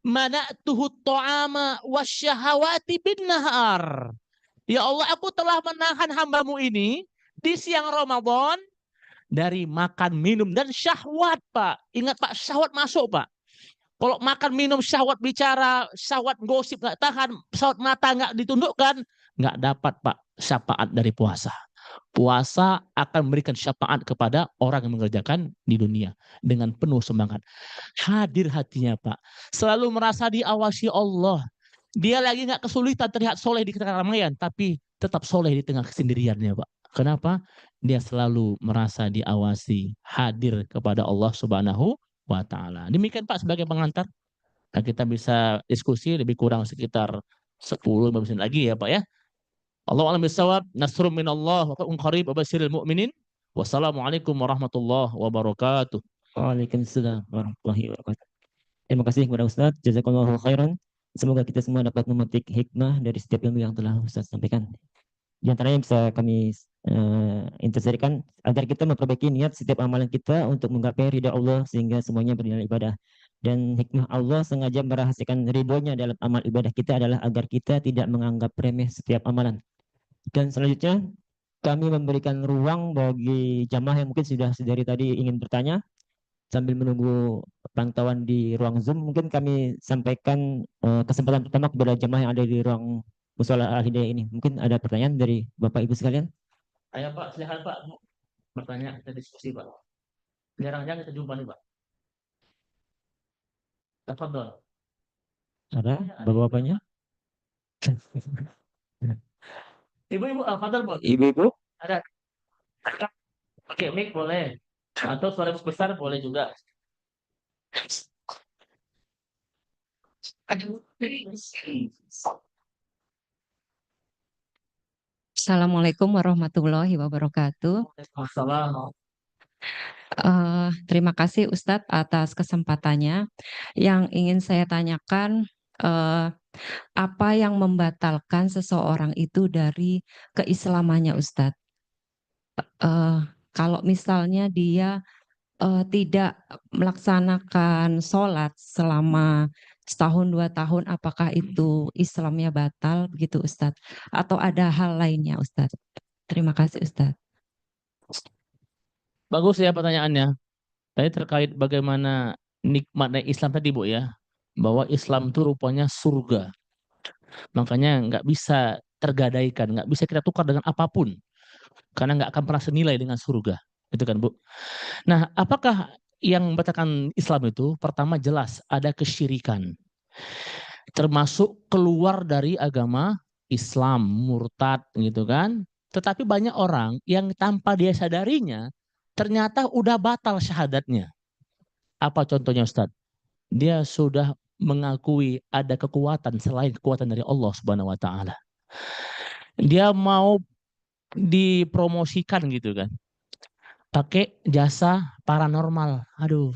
mana'tuhu ta'ama wasyahawati bin nahar. Ya Allah, aku telah menahan hambamu ini di siang Ramadan dari makan, minum, dan syahwat, Pak. Ingat, Pak, syahwat masuk, Pak. Kalau makan, minum, syahwat bicara, syahwat gosip nggak tahan, syahwat mata nggak ditundukkan, nggak dapat, Pak, syafaat dari puasa. Puasa akan memberikan syafaat kepada orang yang mengerjakan di dunia dengan penuh semangat. Hadir hatinya, Pak. Selalu merasa diawasi Allah. Dia lagi nggak kesulitan terlihat soleh di tengah keramaian, tapi tetap soleh di tengah kesendiriannya, Pak. Kenapa? Dia selalu merasa diawasi, hadir kepada Allah Subhanahu wa ta'ala. Demikian Pak sebagai pengantar. Nah, kita bisa diskusi lebih kurang sekitar 10-15 menit lagi ya Pak ya. Allahu a'lam bishawab. Nasrun minallah wa fathun qarib wa basyiril mu'minin. Wassalamualaikum warahmatullahi wabarakatuh. Waalaikumsalam warahmatullahi wabarakatuh. Terima kasih kepada Ustadz. Jazakallahu khairan. Semoga kita semua dapat memetik hikmah dari setiap ilmu yang telah Ustadz sampaikan. Di antaranya bisa kami integrasikan agar kita memperbaiki niat setiap amalan kita untuk menggapai ridha Allah sehingga semuanya bernilai ibadah. Dan hikmah Allah sengaja merahasiakan ridhonya dalam amal ibadah kita adalah agar kita tidak menganggap remeh setiap amalan. Dan selanjutnya kami memberikan ruang bagi jamaah yang mungkin sudah dari tadi ingin bertanya. Sambil menunggu pantauan di ruang Zoom, mungkin kami sampaikan kesempatan pertama kepada jamaah yang ada di ruang Mushola Al-Hidayah ini. Mungkin ada pertanyaan dari Bapak Ibu sekalian? Ayo Pak, silakan Pak. Bertanya, kita diskusi Pak. Jarang-jarang kita jumpa nih Pak. Tafadhol. Ada bapak-bapaknya? Ibu-ibu, tafadhol Pak. Ibu-ibu? Ada. Oke, mic boleh. Atau suara besar boleh juga. Assalamualaikum warahmatullahi wabarakatuh. Assalamualaikum. Terima kasih Ustadz atas kesempatannya. Yang ingin saya tanyakan, apa yang membatalkan seseorang itu dari keislamannya Ustadz? Kalau misalnya dia tidak melaksanakan sholat selama setahun 2 tahun, apakah itu Islamnya batal begitu Ustadz? Atau ada hal lainnya Ustadz? Terima kasih Ustadz. Bagus ya pertanyaannya. Tadi terkait bagaimana nikmatnya Islam tadi Bu ya. Bahwa Islam itu rupanya surga. Makanya nggak bisa tergadaikan, nggak bisa kita tukar dengan apapun. Karena nggak akan pernah senilai dengan surga. Itu kan Bu. Nah, apakah yang membatalkan Islam itu? Pertama jelas ada kesyirikan. Termasuk keluar dari agama Islam, murtad gitu kan. Tetapi banyak orang yang tanpa dia sadarinya ternyata udah batal syahadatnya. Apa contohnya Ustadz? Dia sudah mengakui ada kekuatan selain kekuatan dari Allah Subhanahu wa taala. Dia mau dipromosikan gitu kan, pakai jasa paranormal. Aduh,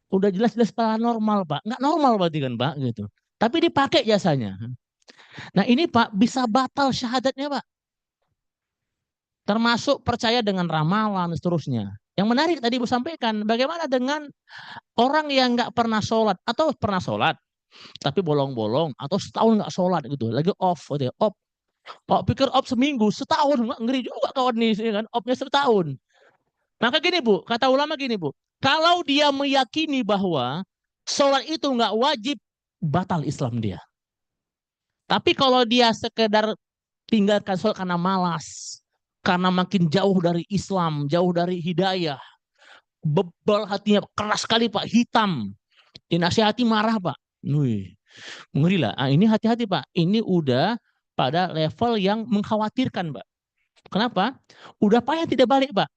udah jelas-jelas paranormal Pak, nggak normal berarti kan Pak gitu. Tapi dipakai jasanya. Nah ini Pak bisa batal syahadatnya Pak. Termasuk percaya dengan ramalan dan seterusnya. Yang menarik tadi Ibu sampaikan, bagaimana dengan orang yang nggak pernah sholat atau pernah sholat tapi bolong-bolong atau setahun nggak sholat gitu, lagi off, gitu ya, off. Pak pikir off seminggu, setahun, nggak, ngeri juga kawan nih, ya kan? Offnya setahun. Maka gini Bu, kata ulama gini Bu, kalau dia meyakini bahwa sholat itu nggak wajib, batal Islam dia. Tapi kalau dia sekedar tinggalkan sholat karena malas, karena makin jauh dari Islam, jauh dari hidayah, bebal hatinya, keras sekali Pak, hitam, dinasihati marah Pak. Wih, ngeri lah. Ah, ini hati-hati Pak, ini udah pada level yang mengkhawatirkan Pak. Kenapa? Udah payah tidak balik Pak.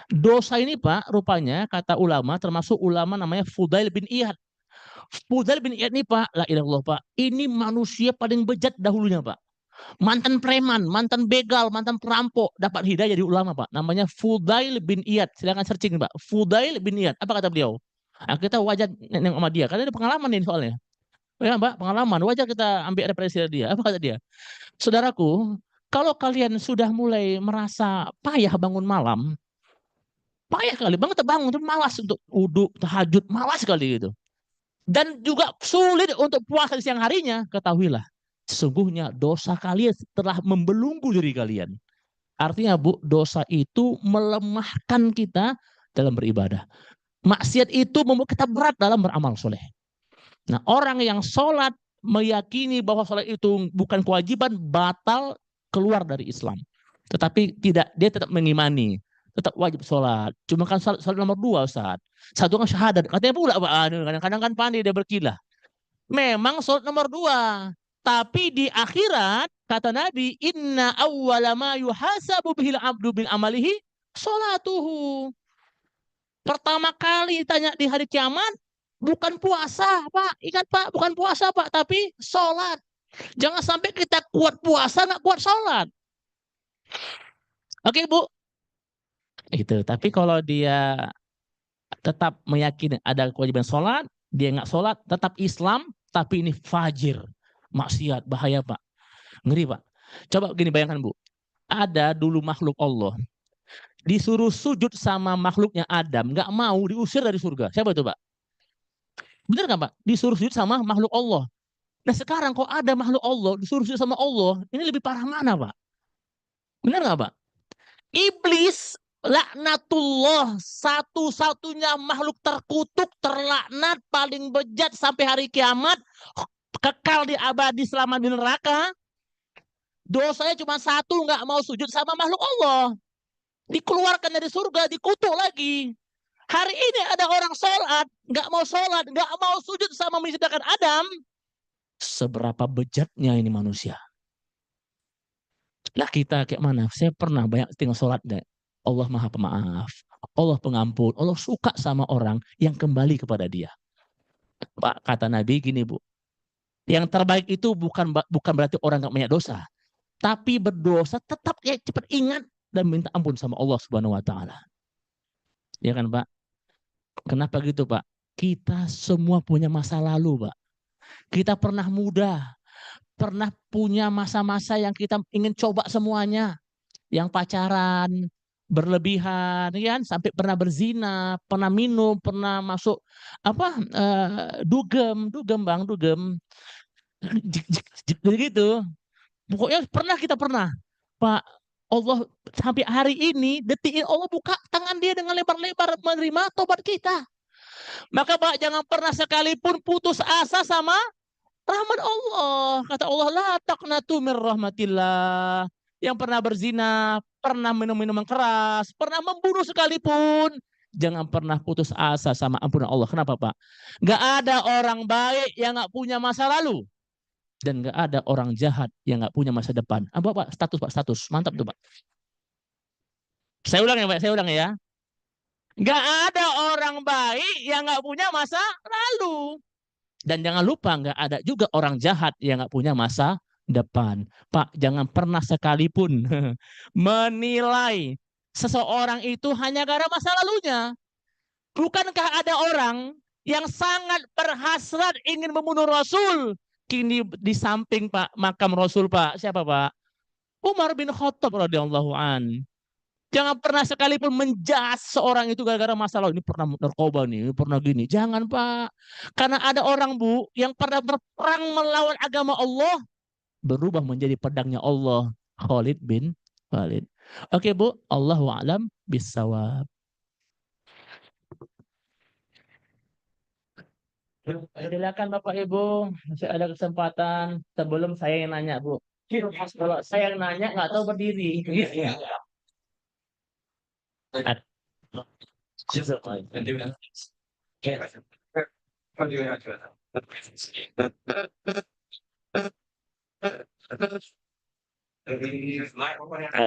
Dosa ini Pak, rupanya kata ulama, termasuk ulama namanya Fudail bin Iyad. Fudail bin Iyad ini Pak, la ilah Allah Pak, ini manusia paling bejat dahulunya Pak. Mantan preman, mantan begal, mantan perampok, dapat hidayah jadi ulama Pak. Namanya Fudail bin Iyad. Silakan searching Pak. Fudail bin Iyad. Apa kata beliau? Nah, kita wajar nengok sama dia, karena ada pengalaman ini soalnya. Ya Pak, pengalaman. Wajar kita ambil referensi dari dia. Apa kata dia? Saudaraku, kalau kalian sudah mulai merasa payah bangun malam, payah kali banget bangun, itu malas untuk uduk, tahajud, malas sekali gitu. Dan juga sulit untuk puasa di siang harinya, ketahuilah, sesungguhnya dosa kalian telah membelenggu diri kalian. Artinya Bu, dosa itu melemahkan kita dalam beribadah. Maksiat itu membuat kita berat dalam beramal soleh. Nah, orang yang sholat meyakini bahwa sholat itu bukan kewajiban, batal, keluar dari Islam. Tetapi tidak, dia tetap mengimani, tetap wajib sholat. Cuma kan sholat nomor 2 Ustaz. Satu kan syahadat. Katanya pula Pak, kadang-kadang kan pandai dia berkilah. Memang sholat nomor 2. Tapi di akhirat, kata Nabi, inna awwala ma yuhasabu bihil abdu bin amalihi sholatuhu. Pertama kali ditanya di hari kiamat, bukan puasa Pak. Ingat Pak, bukan puasa Pak, tapi sholat. Jangan sampai kita kuat puasa, nggak kuat sholat. Oke Bu, itu. Tapi kalau dia tetap meyakini ada kewajiban sholat, dia nggak sholat, tetap Islam, tapi ini fajir, maksiat, bahaya Pak, ngeri Pak. Coba gini bayangkan Bu, ada dulu makhluk Allah, disuruh sujud sama makhluknya Adam, nggak mau, diusir dari surga. Siapa itu Pak? Benar nggak Pak? Disuruh sujud sama makhluk Allah. Nah sekarang kok ada makhluk Allah, disuruh sujud sama Allah, ini lebih parah mana Pak? Benar nggak Pak? Iblis laknatullah, satu-satunya makhluk terkutuk, terlaknat, paling bejat sampai hari kiamat, kekal di abadi selama di neraka. Dosanya cuma satu, nggak mau sujud sama makhluk Allah, dikeluarkan dari surga, dikutuk lagi. Hari ini ada orang sholat, nggak mau sujud sama menciptakan Adam. Seberapa bejatnya ini manusia. Lah kita kayak mana? Saya pernah banyak tinggal sholat deh. Allah Maha Pemaaf, Allah Pengampun, Allah suka sama orang yang kembali kepada Dia. Pak, kata Nabi gini Bu, yang terbaik itu bukan berarti orang nggak banyak dosa, tapi berdosa tetap ya cepat ingat dan minta ampun sama Allah Subhanahu Wa Taala. Ya kan Pak? Kenapa gitu Pak? Kita semua punya masa lalu Pak. Kita pernah muda, pernah punya masa-masa yang kita ingin coba semuanya, yang pacaran berlebihan, kan, sampai pernah berzina, pernah minum, pernah masuk apa dugem bang, dugem, begitu. Pokoknya kita pernah, Pak. Allah sampai hari ini, detik ini Allah buka tangan Dia dengan lebar-lebar menerima tobat kita. Maka Pak jangan pernah sekalipun putus asa sama rahmat Allah. Kata Allah, la taqnatu min rahmatillah. Yang pernah berzina, pernah minum minuman keras, pernah membunuh sekalipun, jangan pernah putus asa sama ampunan Allah. Kenapa Pak? Gak ada orang baik yang gak punya masa lalu. Dan gak ada orang jahat yang gak punya masa depan. Apa Pak? Status Pak, status. Mantap tuh Pak. Saya ulang ya Pak, saya ulang ya. Gak ada orang baik yang gak punya masa lalu. Dan jangan lupa gak ada juga orang jahat yang gak punya masa depan. Pak, jangan pernah sekalipun menilai seseorang itu hanya gara masa lalunya. Bukankah ada orang yang sangat berhasrat ingin membunuh Rasul? Kini di samping Pak makam Rasul Pak. Siapa Pak? Umar bin Khattab radhiyallahu an. Jangan pernah sekalipun menjas seorang itu gara-gara masalah ini pernah narkoba nih, ini pernah gini. Jangan Pak. Karena ada orang Bu yang pernah berperang melawan agama Allah berubah menjadi pedangnya Allah. Khalid bin Walid. Oke Bu, Allahu a'lam bissawab. Silakan Bapak Ibu, masih ada kesempatan sebelum saya yang nanya Bu. Kalau saya yang nanya nggak tahu berdiri.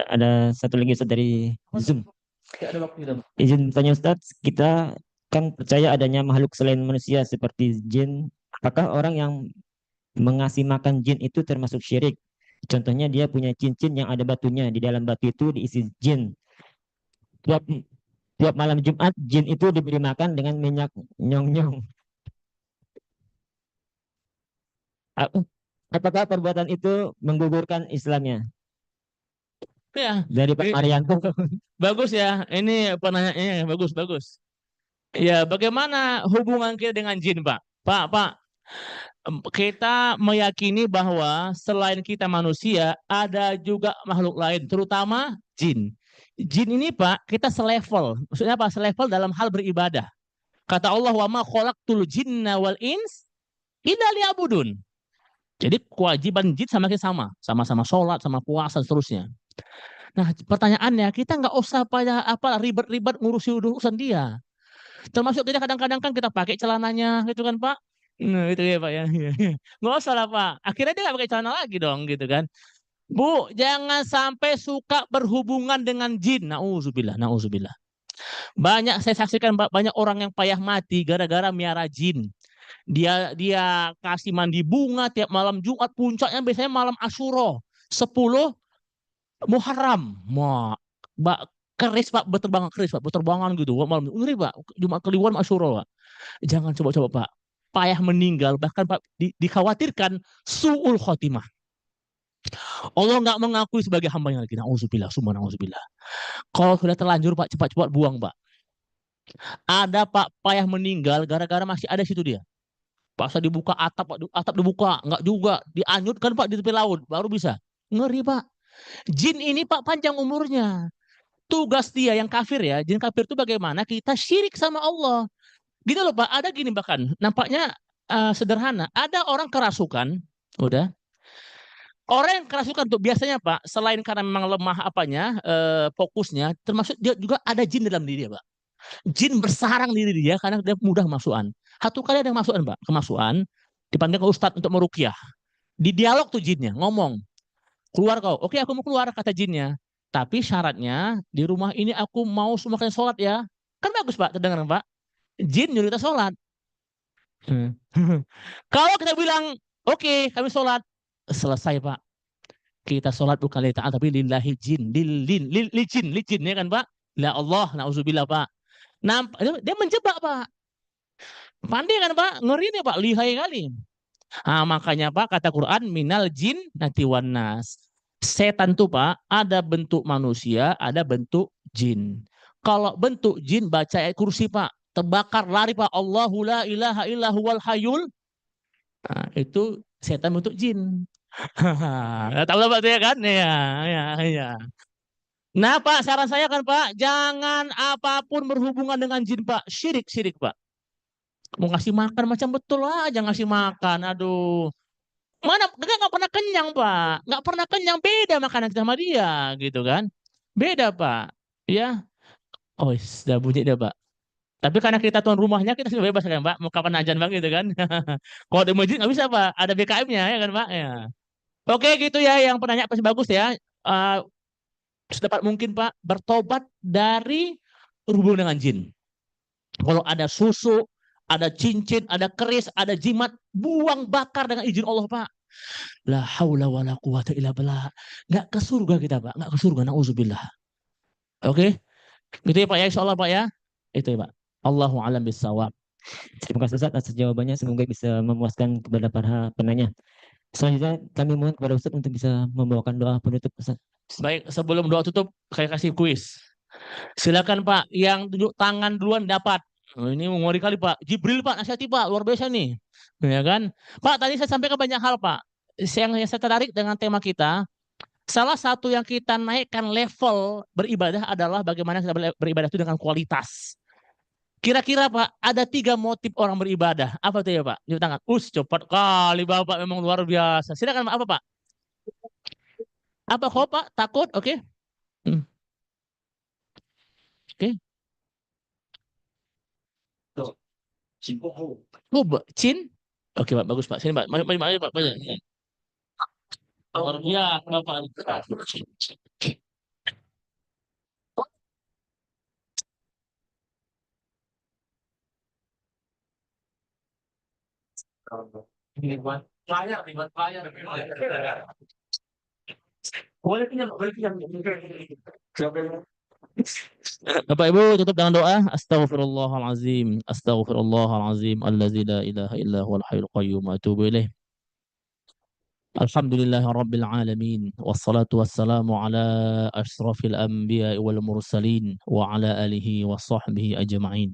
Ada satu lagi Ustaz dari Zoom. Ada waktu kita. Izin tanya Ustaz, kita kan percaya adanya makhluk selain manusia seperti jin. Apakah orang yang mengasih makan jin itu termasuk syirik? Contohnya dia punya cincin yang ada batunya, di dalam batu itu diisi jin. Tiap malam Jumat jin itu diberi makan dengan minyak nyong-nyong. Apakah perbuatan itu menggugurkan Islamnya? Ya, Dari Pak Marianto. bagus ya. Ini penanyaannya bagus. Ya, bagaimana hubungan kita dengan jin, Pak? Pak, kita meyakini bahwa selain kita manusia, ada juga makhluk lain, terutama jin. Jin ini, Pak, kita selevel. Maksudnya apa? Selevel dalam hal beribadah. Kata Allah, "Wa ma khalaqtul jinna wal ins illa liya'budun." Jadi kewajiban jin sama kita sama-sama sholat, sama puasa, seterusnya. Nah, pertanyaannya, kita nggak usah ribet-ribet ngurusi urusan dia. Termasuk kita kadang-kadang kan kita pakai celananya gitu kan Pak. Nah itu ya Pak ya. Nggak usah lah Pak. Akhirnya dia nggak pakai celana lagi dong gitu kan. Bu, jangan sampai suka berhubungan dengan jin. Nauzubillah. Banyak saya saksikan Pak, banyak orang yang payah mati gara-gara miara jin. Dia kasih mandi bunga tiap malam Jumat, puncaknya biasanya malam Asyura 10 Muharram. Wah, keris Pak, berterbangan gitu malam ngeri Pak, Jumat Kliwon Asyura Pak. Jangan coba-coba Pak, payah meninggal, bahkan Pak dikhawatirkan suul khotimah. Allah nggak mengakui sebagai hambanya lagi. Nauzubillah, nauzubillah. Kalau sudah terlanjur Pak, cepat-cepat buang Pak. Ada Pak payah meninggal gara-gara masih ada situ dia. Pas dibuka atap dibuka, nggak juga, dianyutkan Pak di tepi laut, baru bisa. Ngeri Pak. Jin ini Pak panjang umurnya. Tugas dia yang kafir ya, jin kafir itu bagaimana kita syirik sama Allah. Gitu loh Pak, ada gini bahkan, nampaknya sederhana. Ada orang kerasukan, udah. Orang yang kerasukan tuh biasanya Pak, selain karena memang lemah fokusnya, termasuk dia juga ada jin dalam diri dia Pak. Jin bersarang diri dia karena dia mudah masukan. Satu kali ada yang masukan Pak, kemasukan, dipanggil ke Ustadz untuk meruqyah. Di dialog tuh jinnya, ngomong. Keluar kau. Oke, aku mau keluar, kata jinnya. Tapi syaratnya di rumah ini aku mau semua kalian sholat ya. Kan bagus Pak, terdengar Pak. Jin nyuruh kita sholat. Kalau kita bilang, oke, kami sholat. Selesai Pak. Kita sholat bukan lillahi ta'ala, tapi lillahi jin. Lijin, ya kan Pak? La Allah, na'udzubillah Pak. Dia menjebak Pak. Pandai kan Pak? Ngeri nih Pak, lihai kali. Makanya Pak, kata Quran, minal jin nati wanas. Setan tuh Pak, ada bentuk manusia, ada bentuk jin. Kalau bentuk jin, baca ayat kursi Pak. Terbakar, lari Pak. Allahu la ilaha illa huwal hayyul. Nah, itu setan bentuk jin. Tahu lah Pak ya kan? Ya. Nah Pak, saran saya kan Pak, jangan apapun berhubungan dengan jin Pak. Syirik Pak. Mau ngasih makan macam betul aja ngasih makan. Aduh. Mana nggak pernah kenyang Pak. Nggak pernah kenyang, beda makanan kita sama dia gitu kan. Beda Pak. Ya. Oh, sudah bunyi dah Pak. Tapi karena kita tuan rumahnya, kita sudah bebas kan Pak. Mau kapan ajan Pak gitu kan. Kalau di masjid nggak bisa Pak. Ada BKM-nya ya kan Pak. Ya. Oke gitu ya, yang penanya pasti bagus ya. Sedapat mungkin Pak bertobat dari berhubungan dengan jin. Kalau ada susu, ada cincin, ada keris, ada jimat, buang bakar dengan izin Allah Pak. La haula wala quwata illa billah. Nggak ke surga kita, Pak. Nggak ke surga, nauzubillah. Oke? Gitu ya, Pak ya, insyaallah, Pak ya. Itu ya, Pak. Allahu a'lam bissawab. Terima kasih Ustaz atas jawabannya. Semoga bisa memuaskan kepada para penanya. Selanjutnya kami mohon kepada Ustaz untuk bisa membawakan doa penutup Ustaz. Baik, sebelum doa tutup, saya kasih kuis. Silakan Pak, yang tunjuk tangan duluan dapat. Oh, ini mengori kali Pak. Jibril Pak, nasihati Pak, luar biasa nih. Ya kan? Pak, tadi saya sampaikan banyak hal Pak. Yang saya tertarik dengan tema kita, salah satu yang kita naikkan level beribadah adalah bagaimana kita beribadah itu dengan kualitas. Kira-kira Pak, ada 3 motif orang beribadah. Apa itu ya Pak? Tunjuk tangan. Cepat kali Bapak, memang luar biasa. Silakan Pak, apa Pak? Apa kok Pak? Takut? Oke. Oke. Cin? Oke Pak, bagus Pak. Sini Pak, mari Pak. Luar biasa Bapak. Bapak Ibu tutup dengan doa. Astaghfirullahalazim. Astaghfirullahalazim. Allazi la ilaha illa huwal hayyul qayyum wa atubu ilaih. Alhamdulillahi rabbil alamin. Wassalatu wassalamu ala asyrafil anbiya wal mursalin wa ala alihi wa sahbihi ajma'in.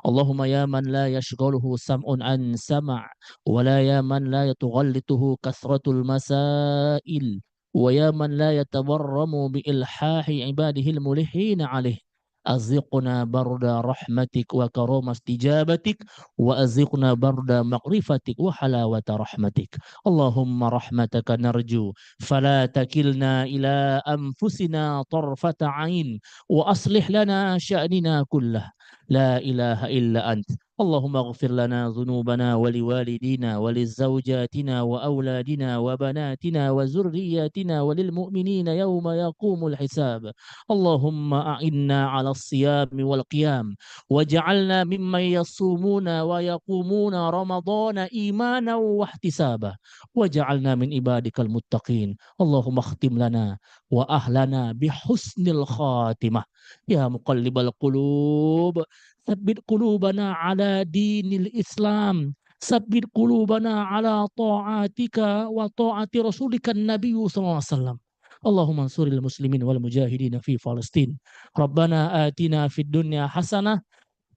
اللهم يا من لا يشغله سمع عن سمع ولا يا من لا يتغلطه كثرة المسائل ويا من لا يتورم بإلحاح عباده الملحين عليه أزقنا برد رحمتك وكرم استجابتك وأزقنا برد مغرفتك وحلاوة رحمتك اللهم رحمتك نرجو فلا تكلنا إلى أنفسنا طرفة عين وأصلح لنا شأننا كله لا إله إلا أنت اللهم اغفر لنا ذنوبنا ولوالدينا ولزوجاتنا وأولادنا وبناتنا وذرياتنا وللمؤمنين يوم يقوم الحساب اللهم أعنا على الصيام والقيام وجعلنا ممن يصومون ويقومون رمضان إيمانا واحتسابا وجعلنا من عبادك المتقين اللهم اختم لنا وأهلنا بحسن الخاتمة يا مقلب القلوب ثبت قلوبنا على دين الإسلام ثبت قلوبنا على طاعتك وطاعة رسولك النبي صلى الله عليه وسلم اللهم انصر المسلمين والمجاهدين في فلسطين ربنا آتنا في الدنيا حسنة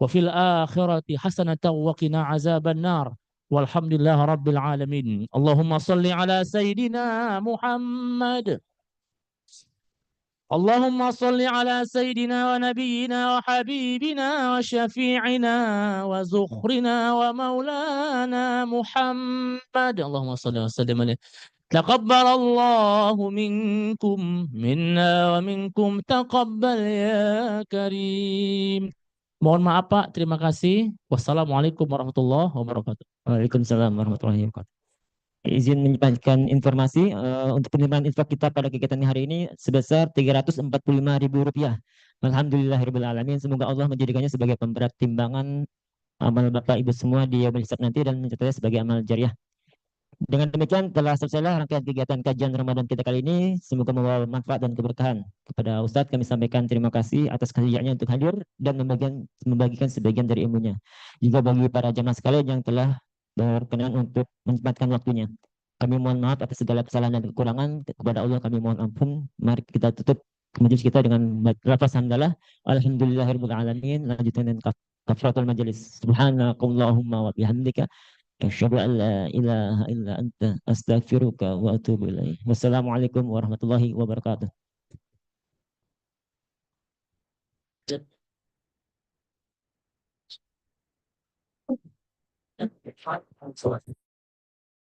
وفي الآخرة حسنة وقنا عذاب النار والحمد لله رب العالمين اللهم صل على سيدنا محمد اللهم صل على سيدنا ونبينا وحبيبنا وشفيعنا وزخرنا ومولانا محمد اللهم صل وسلم عليه تقبل الله منكم منا ومنكم تقبل يا كريم. Mohon maaf Pak, terima kasih. Wassalamualaikum warahmatullahi wabarakatuh. Waalaikumsalam warahmatullahi wabarakatuh. Izin menyampaikan informasi untuk penerimaan infak kita pada kegiatan hari ini sebesar Rp345.000. Alhamdulillahirabbil alamin. Semoga Allah menjadikannya sebagai pemberat timbangan amal Bapak Ibu semua di yaumul hisab nanti dan mencatatnya sebagai amal jariah. Dengan demikian telah selesai rangkaian kegiatan kajian Ramadan kita kali ini. Semoga membawa manfaat dan keberkahan. Kepada Ustadz kami sampaikan terima kasih atas kesediaannya untuk hadir dan membagikan sebagian dari ilmunya. Juga bagi para jamaah sekalian yang telah berkenan untuk menyempatkan waktunya. Kami mohon maaf atas segala kesalahan dan kekurangan. Kepada Allah kami mohon ampun. Mari kita tutup majelis kita dengan lafaz hamdalah. Alhamdulillahirabbil alamin. Lanjutkan dengan kafaratul majelis. Subhanakallahumma wa bihamdika asyhadu an la ilaha illa anta astaghfiruka wa atubu ilaik. Wassalamualaikum warahmatullahi wabarakatuh.